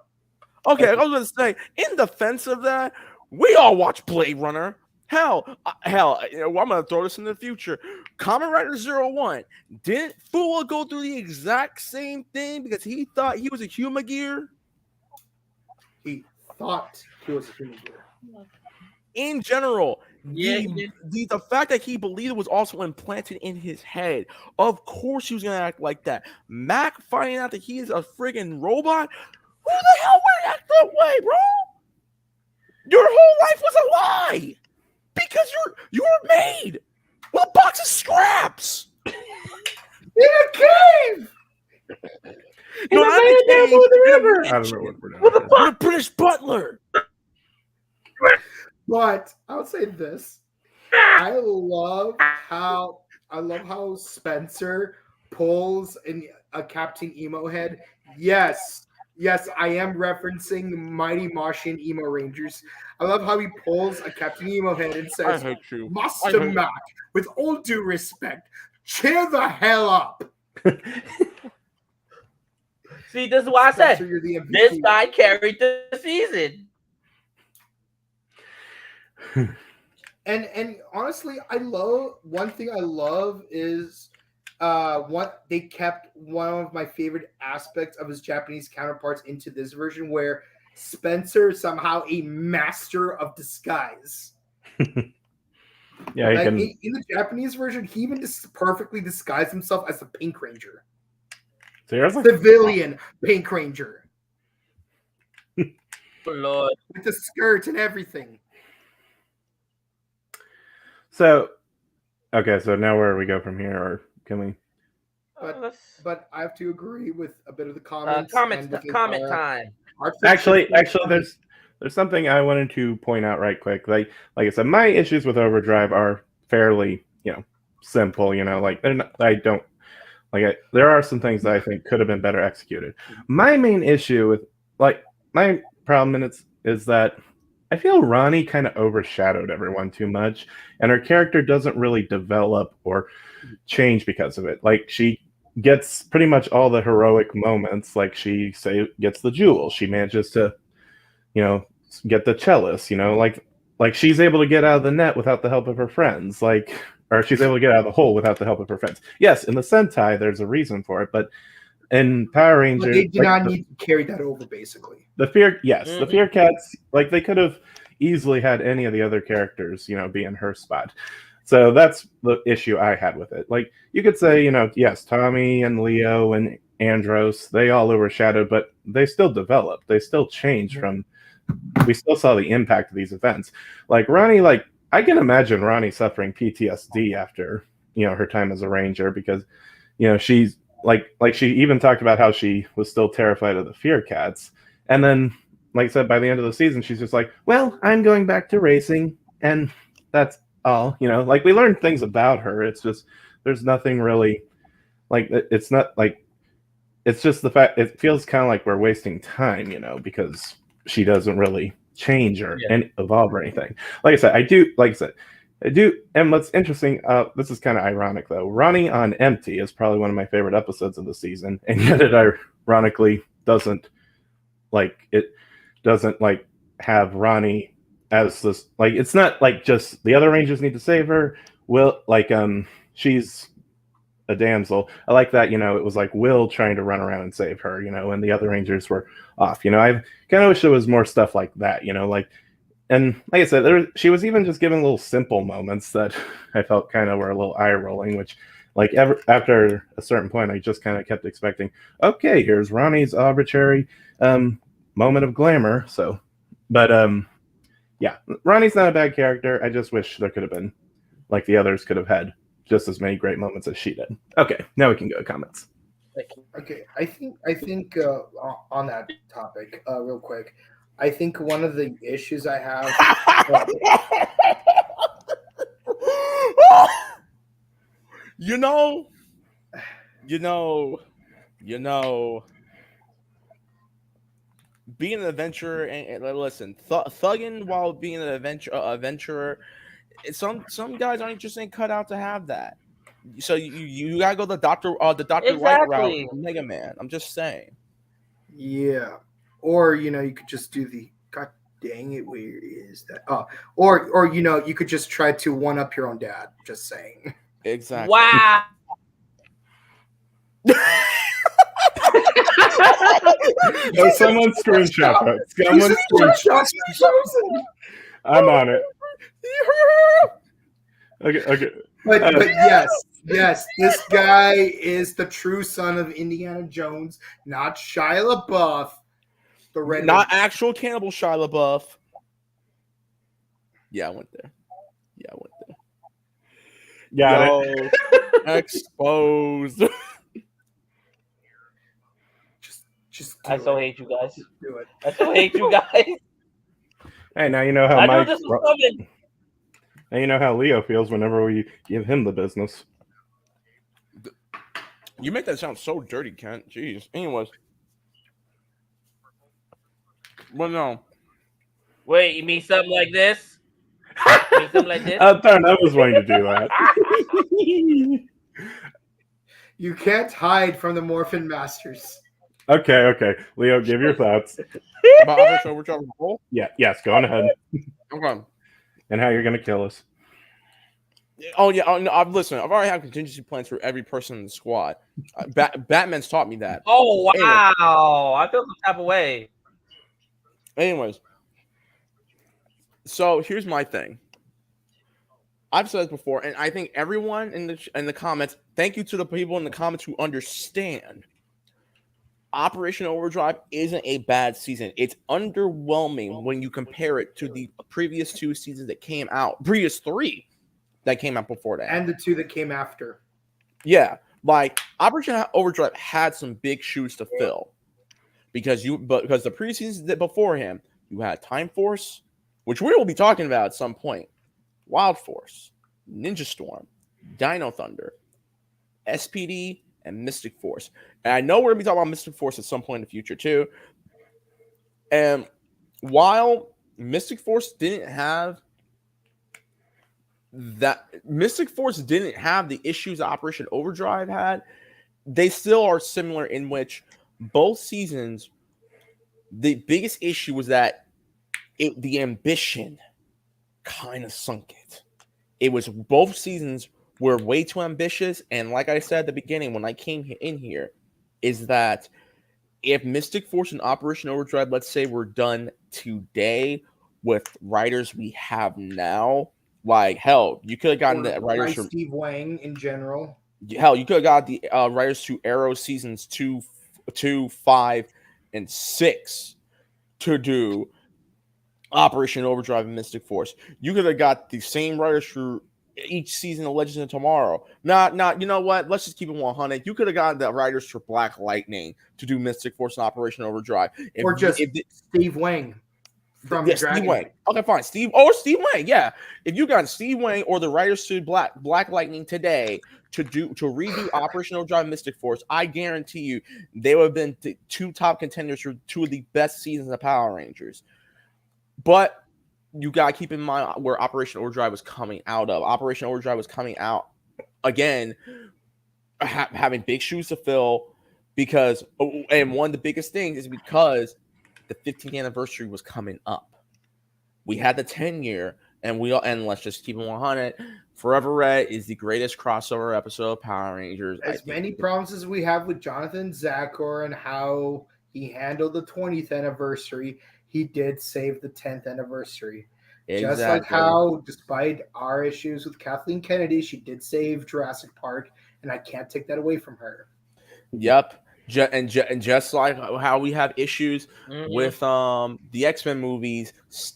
Okay, I was going to say, in defense of that, we all watch Blade Runner. Hell, I'm going to throw this in the future. Kamen Rider 01, didn't Fua go through the exact same thing because he thought he was a human gear? He thought he was a human gear. In general, the fact that he believed it was also implanted in his head. Of course he was going to act like that. Mack finding out that he is a friggin' robot? Who the hell would act that way, bro? Your whole life was a lie! Because you were made with a box of scraps in a cave. In the river. I don't know what we're doing. With a British butler. But I'll say this: I love how Spencer pulls in a Captain Emo head. Yes, I am referencing Mighty Martian Emo Rangers. I love how he pulls a Captain Emo head and says, I hate you. Master Mack, with all due respect, cheer the hell up. See, this is why I said this guy carried the season. And honestly, one thing I love is what they kept one of my favorite aspects of his Japanese counterparts into this version, where Spencer is somehow a master of disguise. Yeah, he Like, can. in the Japanese version, he even perfectly disguised himself as the Pink Ranger. Seriously? Civilian Pink Ranger. Oh, Lord. With the skirt and everything. So, okay, so now where do we go from here, or can we? But I have to agree with a bit of the comments. Comment and comment time. Actually, there's something I wanted to point out right quick. Like I said, my issues with Overdrive are fairly, simple. Like they're not. I don't like. There are some things that I think could have been better executed. My main issue with my problem is that I feel Ronnie kind of overshadowed everyone too much, and her character doesn't really develop or change because of it. Like she gets pretty much all the heroic moments. Like she gets the jewel. She manages to, get the chalice. Like she's able to get out of the net without the help of her friends. Or she's able to get out of the hole without the help of her friends. Yes, in the Sentai, there's a reason for it, but in Power Rangers, they do not need to carry that over. Basically, the Fear Cats, they could have easily had any of the other characters, be in her spot. So that's the issue I had with it. Like you could say, yes, Tommy and Leo and Andros, they all overshadowed, but they still developed. They still changed we still saw the impact of these events. Like Ronnie, I can imagine Ronnie suffering PTSD after, her time as a ranger because, she's like she even talked about how she was still terrified of the Fear Cats. And then, like I said, by the end of the season, she's just like, well, I'm going back to racing. And that's all, we learned things about her. It's just, there's nothing really it's not it's just the fact it feels kind of like we're wasting time, because she doesn't really change or evolve or anything. I do. And what's interesting, this is kind of ironic though. Ronnie on Empty is probably one of my favorite episodes of the season, and yet it ironically doesn't have Ronnie as this. It's not just the other Rangers need to save her. She's a damsel. I like that, it was Will trying to run around and save her, and the other Rangers were off. I kind of wish there was more stuff like that, and like I said, she was even just given little simple moments that I felt kind of were a little eye-rolling, which after a certain point, I just kind of kept expecting, okay, here's Ronnie's arbitrary moment of glamour. So, but yeah, Ronnie's not a bad character. I just wish there could have been, the others could have had just as many great moments as she did. Okay, now we can go to comments. Okay, I think on that topic, real quick, I think one of the issues I have. Being an adventurer and listen, thugging while being an adventurer. Some guys aren't just cut out to have that. So you gotta go the Dr. White route, Mega Man. I'm just saying. Yeah, or you could just do the God dang it, where is that? Or you could just try to one up your own dad. Just saying. Exactly. Wow. Someone screenshot that. Someone screenshot. I'm on it. Okay. But yes, this guy is the true son of Indiana Jones, not Shia LaBeouf. Not actual cannibal Shia LaBeouf. Yeah, I went there. Got it. Exposed. I so hate you guys. Do it. I so hate you guys. Hey, now you know how I knew this was coming. Now you know how Leo feels whenever we give him the business. You make that sound so dirty, Kent. Jeez. Anyways. Well, no. Wait, you mean something like this? Darn, I was wanting to do that. You can't hide from the Morphin Masters. Okay. Leo, give your thoughts. About Overdrive Roll? Yes, go on ahead. Okay. And how you're going to kill us. Oh, yeah. Listen, I've already had contingency plans for every person in the squad. Batman's taught me that. Oh, wow. Anyway. I feel some type of way. Anyways. So, here's my thing. I've said this before, and I think everyone in the comments, thank you to the people in the comments who understand. Operation Overdrive isn't a bad season. It's underwhelming when you compare it to the previous 2 seasons that came out, previous 3 that came out before that, and the 2 that came after. Yeah, like Operation Overdrive had some big shoes to fill because the preseasons that before him, you had Time Force, which we will be talking about at some point, Wild Force, Ninja Storm, Dino Thunder, SPD, and Mystic Force. And I know we're gonna be talking about Mystic Force at some point in the future too. And while Mystic Force didn't have the issues Operation Overdrive had, they still are similar in which both seasons, the biggest issue was that the ambition kind of sunk it. It was both seasons were way too ambitious, and like I said at the beginning when I came in here, is that if Mystic Force and Operation Overdrive, let's say, were done today with writers we have now, like hell, you could have gotten the writers from Steve Wang in general. Hell, you could have got the writers to Arrow seasons 2, 5, and 6 to do Operation Overdrive and Mystic Force. You could have got the same writers for each season of Legends of Tomorrow. Not, you know what? Let's just keep it 100. You could have gotten the writers for Black Lightning to do Mystic Force and Operation Overdrive. Steve Wang from Steve Wang. Okay, fine. Steve Wang. Yeah, if you got Steve Wang or the writers to Black Lightning today to redo Operation Overdrive and Mystic Force, I guarantee you they would have been the 2 top contenders for 2 of the best seasons of Power Rangers. But you got to keep in mind where Operation Overdrive was coming out of. Operation Overdrive was coming out, again, having big shoes to fill and one of the biggest things is because the 15th anniversary was coming up. We had the 10-year, and let's just keep it 100. Forever Red is the greatest crossover episode of Power Rangers. As many promises we have with Jonathan Zakor and how he handled the 20th anniversary, he did save the 10th anniversary. Exactly. Just like how, despite our issues with Kathleen Kennedy, she did save Jurassic Park, and I can't take that away from her. Yep. And just like how we have issues with the X-Men movies,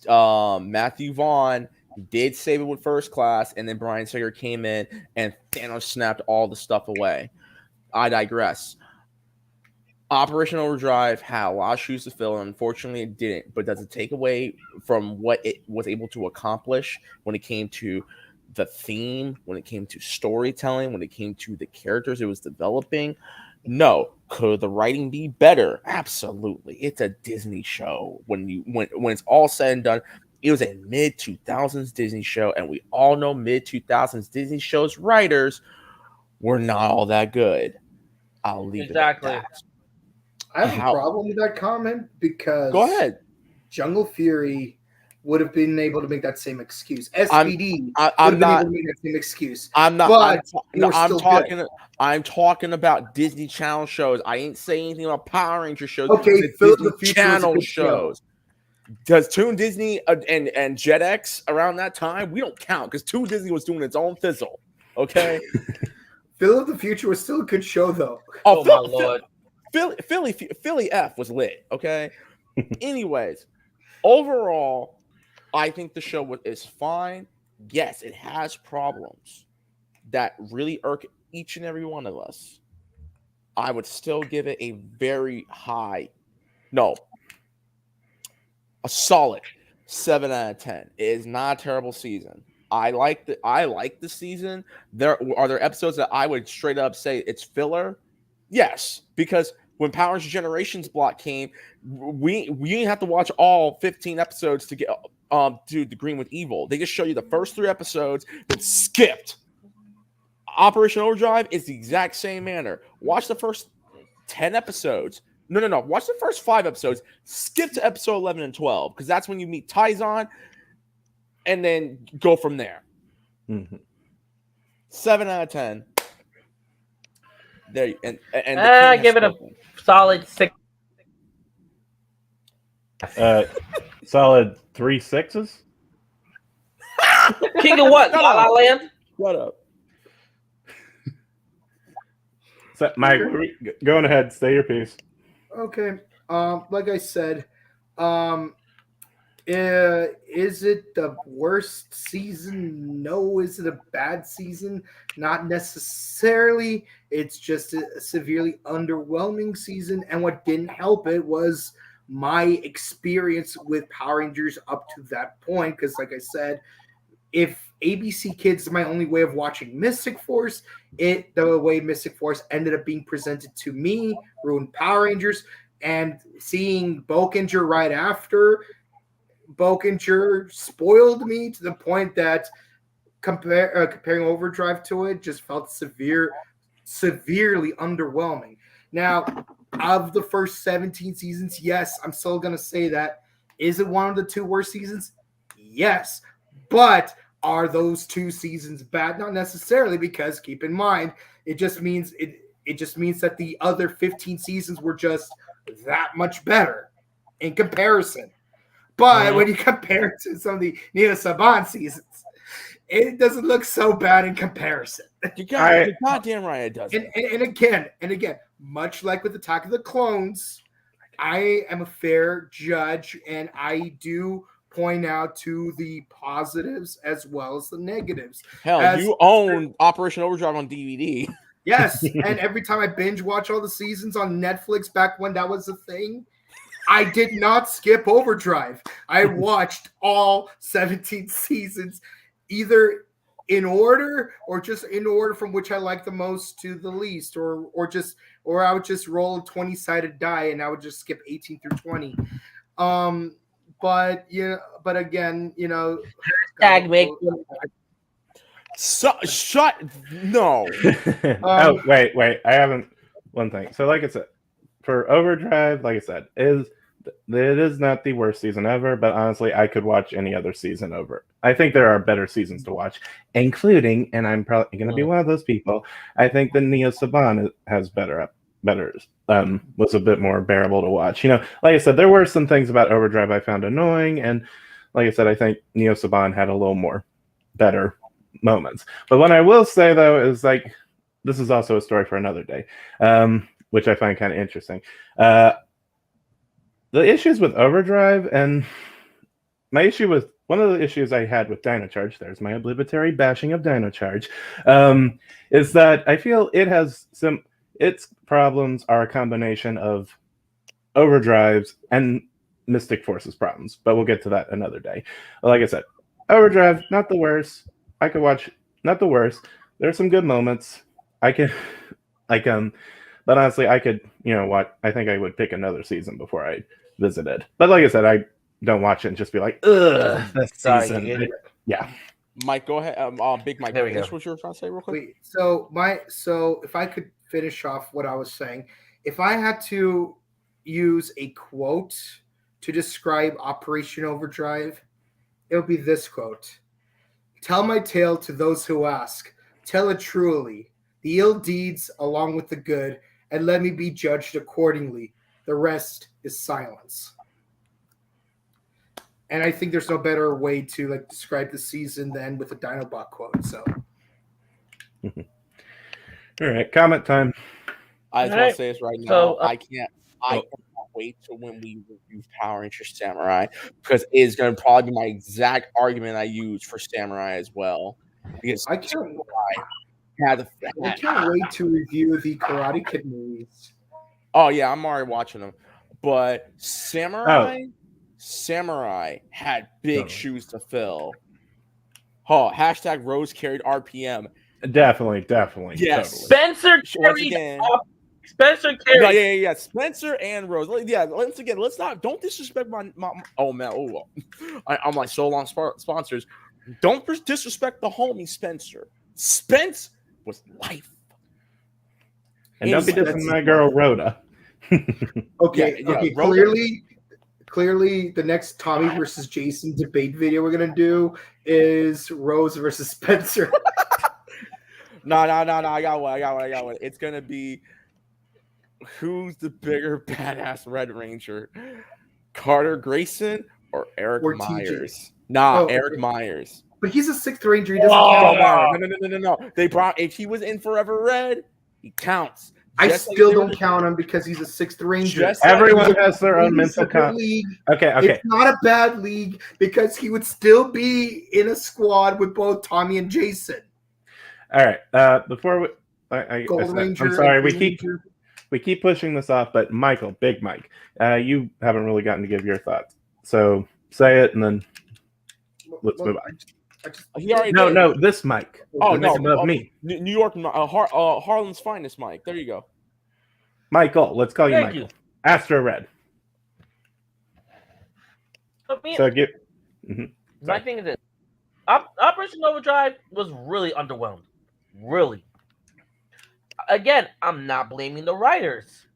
Matthew Vaughn did save it with First Class, and then Bryan Singer came in and Thanos snapped all the stuff away. I digress. Operation Overdrive had a lot of shoes to fill, and unfortunately it didn't. But does it take away from what it was able to accomplish when it came to the theme, when it came to storytelling, when it came to the characters it was developing? No. Could the writing be better? Absolutely. It's a Disney show. When it's all said and done, it was a mid-2000s Disney show, and we all know mid-2000s Disney shows writers were not all that good. I'll leave it at that. I have a problem with that comment because go ahead. Jungle Fury would have been able to make that same excuse. SPD would have been able to make that same excuse. I'm talking about Disney Channel shows. I ain't saying anything about Power Ranger shows. Okay, Disney Channel shows. Does Toon Disney and JetX around that time? We don't count because Toon Disney was doing its own fizzle. Okay. Phil of the Future was still a good show though. Oh my lord. Philly F was lit, okay? Anyways, overall, I think the show is fine. Yes, it has problems that really irk each and every one of us. I would still give it a very a solid 7 out of 10. It is not a terrible season. I like the season. There episodes that I would straight up say it's filler. Yes, because when Power Rangers Generations block came, we didn't have to watch all 15 episodes to get to the Green with Evil. They just show you the first 3 episodes, then skipped. Operation Overdrive is the exact same manner. Watch the first 10 episodes. No. Watch the first 5 episodes. Skip to episode 11 and 12 because that's when you meet Taizan, and then go from there. 7 out of 10. There and I give it a solid 6. Solid 3 6s. King of what? Shut La La up. Land? Shut up. So, Mike, going ahead. Say your piece. Okay. Like I said, is it the worst season? No. Is it a bad season? Not necessarily. It's just a severely underwhelming season. And what didn't help it was my experience with Power Rangers up to that point. Because, like I said, if ABC Kids is my only way of watching Mystic Force, the way Mystic Force ended up being presented to me ruined Power Rangers. And seeing Bokinger right after, Bokinger spoiled me to the point that comparing Overdrive to it just felt severely underwhelming. Now, of the first 17 seasons, yes, I'm still going to say that. Is it one of the 2 worst seasons? Yes. But are those 2 seasons bad? Not necessarily, because keep in mind, it just means that the other 15 seasons were just that much better in comparison. But when you compare it to some of the Neo Saban seasons, it doesn't look so bad in comparison. You're goddamn right it doesn't. And again, much like with Attack of the Clones, I am a fair judge, and I do point out to the positives as well as the negatives. Hell, you own Operation Overdrive on DVD. Yes, and every time I binge watch all the seasons on Netflix back when that was a thing, I did not skip Overdrive. I watched all 17 seasons, either in order or just in order from which I like the most to the least, or I would just roll a 20-sided die and I would just skip 18 through 20. But again, Tag make. So, shut no. Oh, wait. I haven't one thing. So like I said, for Overdrive, like I said, it is not the worst season ever, but honestly, I could watch any other season over. I think there are better seasons to watch, including, and I'm probably going to be one of those people, I think the Neo Saban has was a bit more bearable to watch. Like I said, there were some things about Overdrive I found annoying, and like I said, I think Neo Saban had a little more better moments. But what I will say, though, is like, this is also a story for another day, which I find kind of interesting. The issues with Overdrive, and one of the issues I had with Dino Charge, there's my obligatory bashing of Dino Charge, is that I feel its problems are a combination of Overdrive's and Mystic Force's problems, but we'll get to that another day. Like I said, Overdrive, not the worst. I could watch, not the worst. There are some good moments. But honestly, I could, I think I would pick another season before I visited. But like I said, I don't watch it and just be like, ugh, this season. Yeah. Mike, go ahead. Big Mike, there we go. What you were trying to say real quick? Wait, so if I could finish off what I was saying, if I had to use a quote to describe Operation Overdrive, it would be this quote: "Tell my tale to those who ask. Tell it truly, the ill deeds along with the good, and let me be judged accordingly. The rest is silence." And I think there's no better way to describe the season than with a Dinobot quote. So, all right, comment time. I just want to say this right now. I can't wait till when we review Power Rangers Samurai, because it's going to probably be my exact argument I use for Samurai as well. Because I can't wait to review the Karate Kid movies. Oh yeah, I'm already watching them. But Samurai had big shoes to fill. Oh, hashtag Rose carried RPM. Definitely. Yes. Totally. Spencer carried. Yeah. Spencer and Rose. Yeah, don't disrespect my oh man. Oh, I'm like so long sponsors. Don't disrespect the homie Spencer. Spence was life. And don't be dissing my girl Rhoda. Okay. Clearly, the next Tommy versus Jason debate video we're gonna do is Rose versus Spencer. No. I got one. It's gonna be who's the bigger badass Red Ranger, Carter Grayson or Eric Myers? Eric Myers. But he's a 6th Ranger. He doesn't Don't count. matter. No. They brought if he was in Forever Red, he counts. I Just like still they were- don't count him because he's a 6th Ranger. Just like- Everyone has their own It's a mental separate league. Okay. It's not a bad league because he would still be in a squad with both Tommy and Jason. All right. Before we, Gold Ranger. I'm sorry. and We Green keep Ranger. pushing this off, but Michael, Big Mike, you haven't really gotten to give your thoughts. So say it, and then let's move on. He already No, did. no, this Mike. Oh The no, Mike above me. New York, Harlem's finest, Mike. There you go. Michael. Let's call you Thank Michael. you. Astro Red. So give. My thing is this: Operation Overdrive was really underwhelmed. Really. Again, I'm not blaming the writers.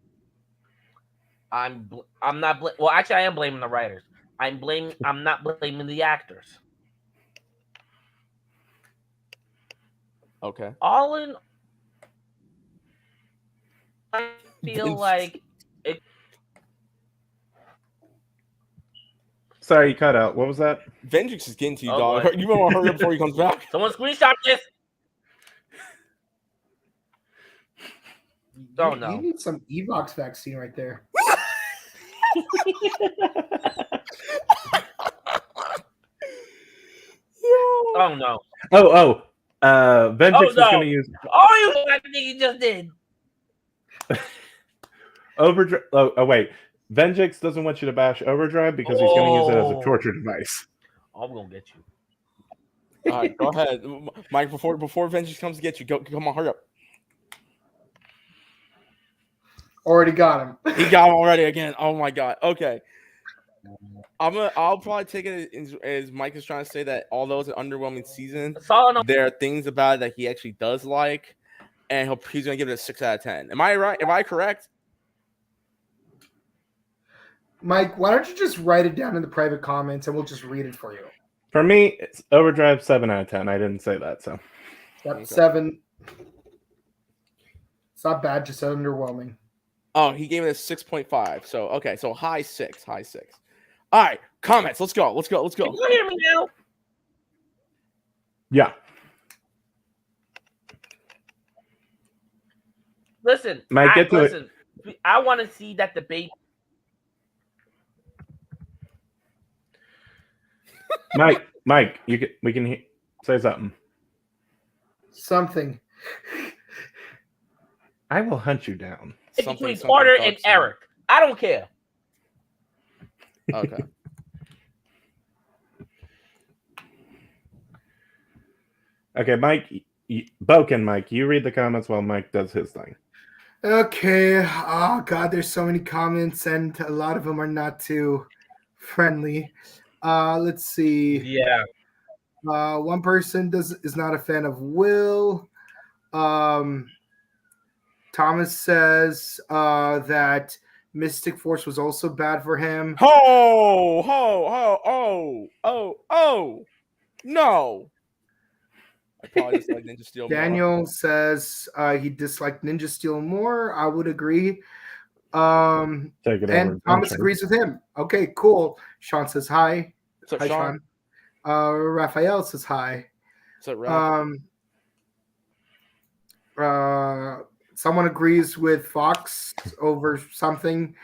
I'm not. Well, actually, I am blaming the writers. I'm not blaming the actors. Okay. All in, I feel like it. Sorry, you cut out. What was that? Vengeance is getting to you, Oh, dog. boy. You want to hurry up before he comes back. Someone screenshot this. Oh no! You need some Evox vaccine right there. Oh no! Vengeance Oh, is no. going to use Oh, you that thing you just did. Overdrive. Oh, wait. Vengeance doesn't want you to bash Overdrive because he's going to use it as a Oh. torture device. I'm gonna get you. All right, go ahead, Mike. Before Vengeance comes to get you, come on, hurry up. Already got him. He got him already again. Oh my god. Okay. I'll probably take it as Mike is trying to say that although it's an underwhelming season, there are things about it that he actually does like, and he's gonna give it a 6 out of 10. Am I right? Am I correct? Mike, why don't you just write it down in the private comments and we'll just read it for you. For me, it's Overdrive 7 out of 10. I didn't say that, so. Yep, Okay. 7. It's not bad, just underwhelming. Oh, he gave it a 6.5. So okay, so high 6. All right, comments. Let's go. Can you hear me now? Yeah. Listen, Mike, get to it. I want to see that debate. Mike, we can say something. Something. I will hunt you down. Between Carter and Eric. I don't care. Okay. Okay, Mike, Boken, Mike, you read the comments while Mike does his thing. Okay. Oh God, there's so many comments, and a lot of them are not too friendly. Let's see. Yeah. One person is not a fan of Will. Thomas says that Mystic Force was also bad for him. No. I probably dislike Ninja Steel more. Daniel says he disliked Ninja Steel more. I would agree. Take it over. And Thomas agrees with him. Okay, cool. Sean says hi. What's up, Hi, Sean? Sean. Raphael says hi. What's up, Ralph? Someone agrees with Fox over something.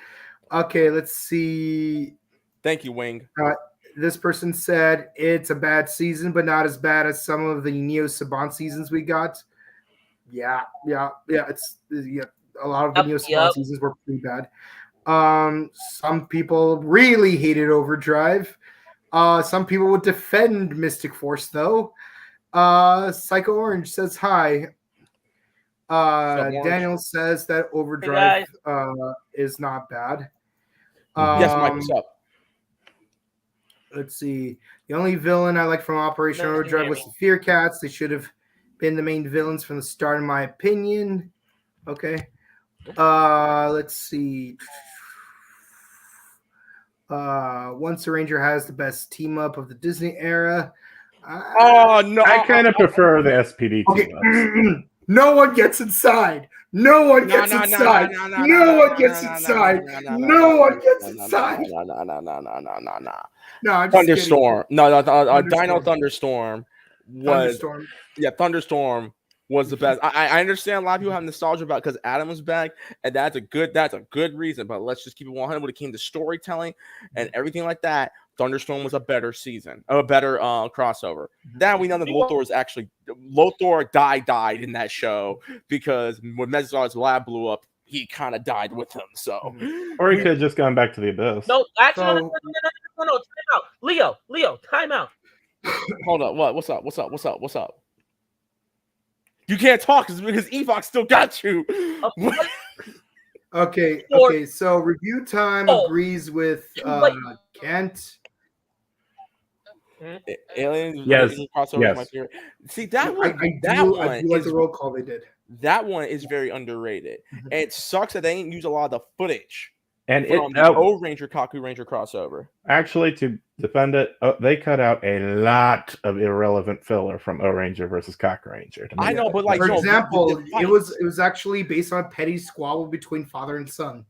Okay, let's see. Thank you, Wing. This person said it's a bad season, but not as bad as some of the Neo Saban seasons we got. Yeah. It's a lot of the Neo Saban seasons were pretty bad. Some people really hated Overdrive. Some people would defend Mystic Force, though. Psycho Orange says hi. Daniel says that Overdrive is not bad. Yes, Mike, what's up? Let's see. The only villain I like from Operation Overdrive was the Fear Cats. They should have been the main villains from the start, in my opinion. Okay. Let's see. Once the Ranger has the best team up of the Disney era. Oh no! I kind of prefer the SPD Okay. team-ups. No one gets inside. No one gets inside. No one gets inside. No one gets inside. No, I'm just Thunderstorm. kidding. No, Dino Thunderstorm was Thunderstorm. Thunderstorm was the best. I understand a lot of people have nostalgia about because Adam was back, and that's a good reason. But let's just keep it 100 when it came to storytelling and everything like that. Thunderstorm was a better season, a better crossover. Now we know that Lothor died in that show because when Megazord's lab blew up, he kind of died with him. So, or he could have just gone back to the abyss. No, actually, no, time out. Leo, time out. Hold up, what? What's up? You can't talk because Evox still got you. Okay. So review time agrees with Kent. Aliens. Yes. Crossover is my favorite. See that one. I do like the roll call they did. That one is very underrated. And it sucks that they didn't use a lot of the footage. And from the O-Ranger Kaku Ranger crossover. Actually, to defend it, they cut out a lot of irrelevant filler from O-Ranger versus Cock Ranger. I know, but for example, it was actually based on petty squabble between father and son.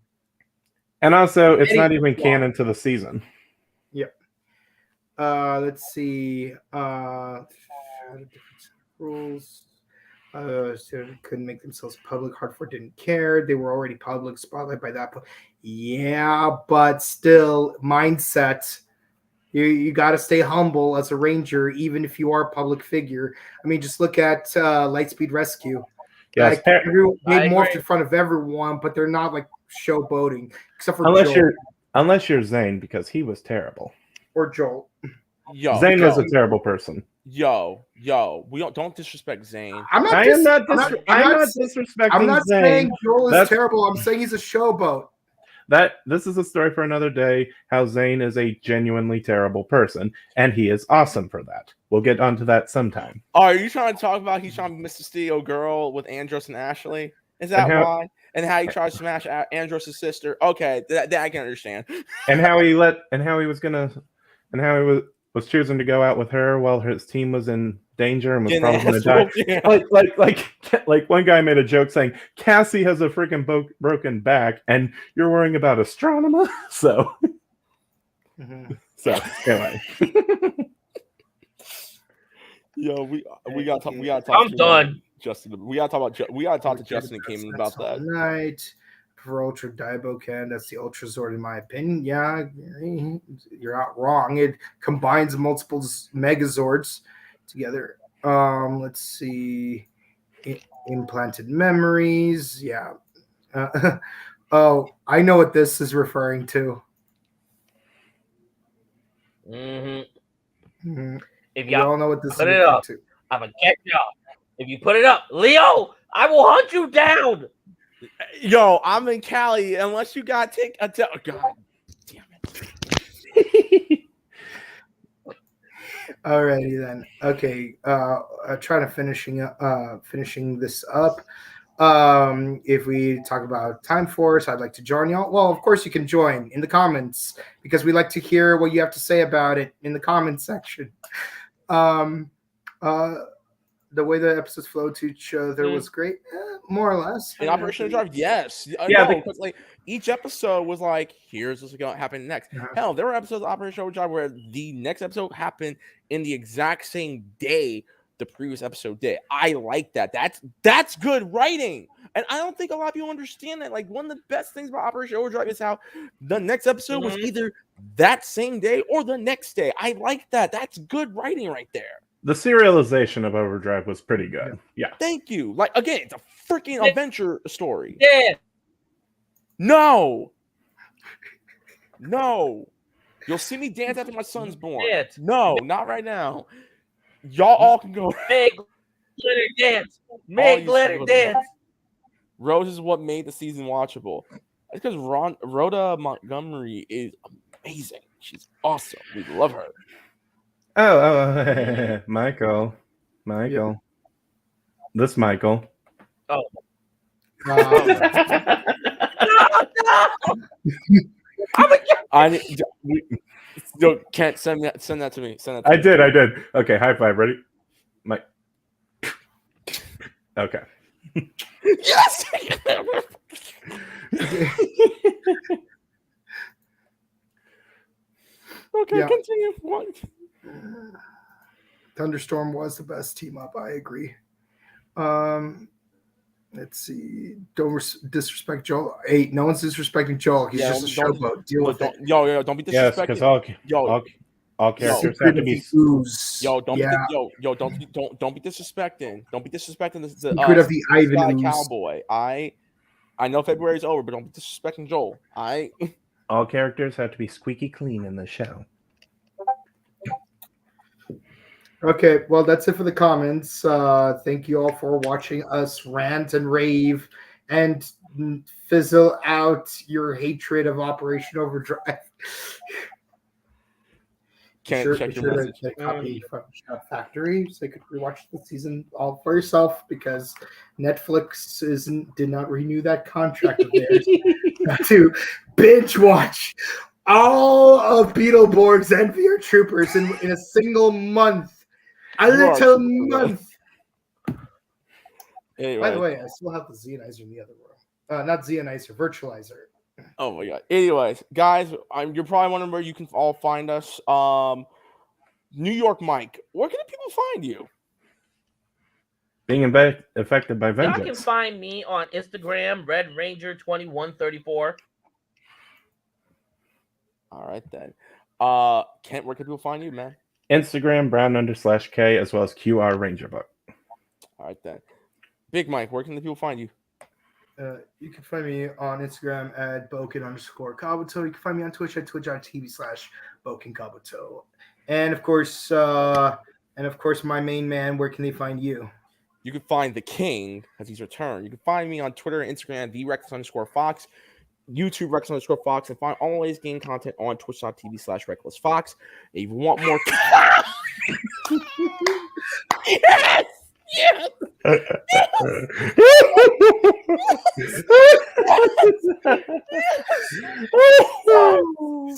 And also, it's not even canon to the season. Yep. Let's see. Rules. So couldn't make themselves public. Hartford didn't care. They were already public spotlight by that point. Yeah, but still, mindset. You got to stay humble as a ranger, even if you are a public figure. I mean, just look at Lightspeed Rescue. Yes, they morphed in front of everyone, but they're not like showboating, except for unless you're Zane, because he was terrible. Or Joel. Zane was a terrible person. Yo, we don't disrespect Zane. I'm not disrespecting. I'm not Zane. saying Joel is terrible. I'm saying he's a showboat. This is a story for another day. How Zane is a genuinely terrible person, and he is awesome for that. We'll get onto that sometime. Oh, are you trying to talk about he's trying to Mr. Steel girl with Andros and Ashley? Is that why? And how he tried to smash Andros' sister? Okay, that I can understand. And how he was choosing to go out with her while his team was in danger and was probably going to die. Yeah. Like one guy made a joke saying Cassie has a freaking broken back, and you're worrying about astronomer. So, anyway. Yo, we got to talk. I'm done. Justin, we got to talk to Justin and Cayman about that. Night. For Ultra Daiboken, that's the Ultra Zord in my opinion. Yeah, you're not wrong. It combines multiple Megazords together. Let's see. Implanted memories. Yeah. Oh, I know what this is referring to. If y'all all know what this put is it up, to. I'm gonna catch y'all. If you put it up, Leo, I will hunt you down. Yo, I'm in Cali. Unless you got God damn it. Alrighty then. Okay. Trying to finishing this up. If we talk about Time Force, I'd like to join y'all. Well, of course you can join in the comments because we like to hear what you have to say about it in the comments section. The way the episodes flowed to each other was great, more or less. In Operation Overdrive, yes. Because like each episode was like, here's what's going to happen next. Hell, there were episodes of Operation Overdrive where the next episode happened in the exact same day the previous episode did. I like that. That's good writing. And I don't think a lot of people understand that. Like, one of the best things about Operation Overdrive is how the next episode was either that same day or the next day. I like that. That's good writing right there. The serialization of Overdrive was pretty good. Yeah. Thank you. Like, again, it's a freaking adventure story. Yeah. No. You'll see me dance after my son's born. No, not right now. Y'all all can go. Make glitter dance. Make glitter dance. Rose is what made the season watchable. It's because Rhoda Montgomery is amazing. She's awesome. We love her. Oh, Michael. Yeah. This Michael. Oh. Can't send that to me. I did. Okay, high five. Ready? Mike. Okay. Yes. Okay, Yeah. continue. What? Thunderstorm was the best team up. I agree. Let's see. Don't disrespect Joel. Hey, no one's disrespecting Joel. He's just a showboat. Deal with it. Yo, don't be disrespecting. Yes, because all characters have to be. Yo, don't be disrespecting. Don't be disrespecting the Secret of the Ivan Cowboy. I know February's over, but don't be disrespecting Joel. All characters have to be squeaky clean in the show. Okay, well, that's it for the comments. Thank you all for watching us rant and rave and fizzle out your hatred of Operation Overdrive. Can't check your message. Get a copy from Shout Factory so you could rewatch the season all for yourself because Netflix did not renew that contract of theirs to binge watch all of Beetleborgs and VR Troopers in a single month. A little month. Anyway. By the way, I still have the Zeonizer in the other room. Not Zeonizer, Virtualizer. Oh my god. Anyways, guys, you're probably wondering where you can all find us. New York Mike, where can people find you? Being affected by vengeance. Y'all can find me on Instagram, Red Ranger 2134. All right then. Kent, where can people find you, man? Instagram, Brown_K, as well as QR Rangerbook. All right then. Big Mike, where can the people find you? You can find me on Instagram at Boken_Kabuto. You can find me on Twitch at twitch.tv/BokenKabuto. And of course, my main man, where can they find you? You can find the King as he's returned. You can find me on Twitter and Instagram, @TheReckless_Fox, YouTube Reckless_Fox, and find all the latest game content on twitch.tv/RecklessFox. If you want more, yes! Yes!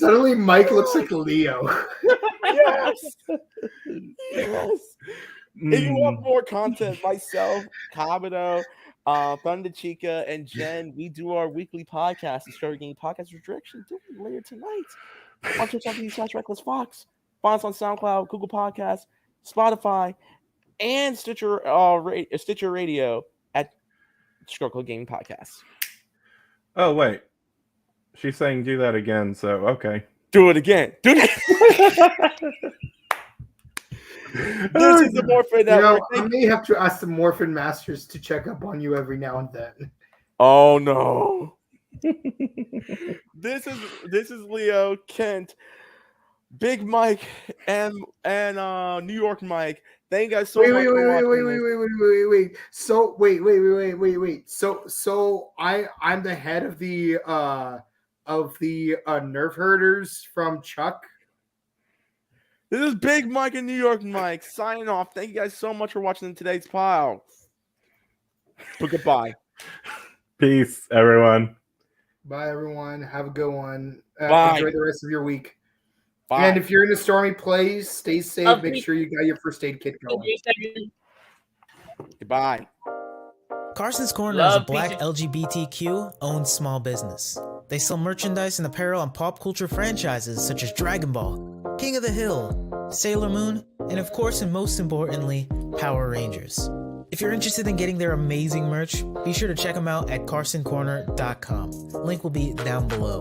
Suddenly, Mike looks like Leo. Yes! Yes! If you want more content, myself, Kabuto, Thunder Chica, and Jen, we do our weekly podcast, the Story Game Podcast, which we're actually doing later tonight on twitch.tv/RecklessFox. Find us on SoundCloud, Google Podcasts, Spotify, and Stitcher Radio at Struggle Game Podcast. Oh, wait. She's saying do that again, so okay. Do it again. Do it again. This is the Morphin Network. I may have to ask the Morphin Masters to check up on you every now and then. Oh no. This is Leo, Kent, Big Mike, and New York Mike. Thank you guys so much for watching. Wait. So I'm the head of the nerve herders from Chuck. This is Big Mike and New York Mike signing off. Thank you guys so much for watching today's pile. But goodbye. Peace, everyone. Bye, everyone. Have a good one. Bye. Enjoy the rest of your week. Bye. And if you're in a stormy place, stay safe. Make sure you got your first aid kit going. Goodbye. Carson's Corner is a black LGBTQ-owned small business. They sell merchandise and apparel on pop culture franchises such as Dragon Ball, King of the Hill, Sailor Moon, and of course and most importantly, Power Rangers. If you're interested in getting their amazing merch, be sure to check them out at carsoncorner.com. Link will be down below.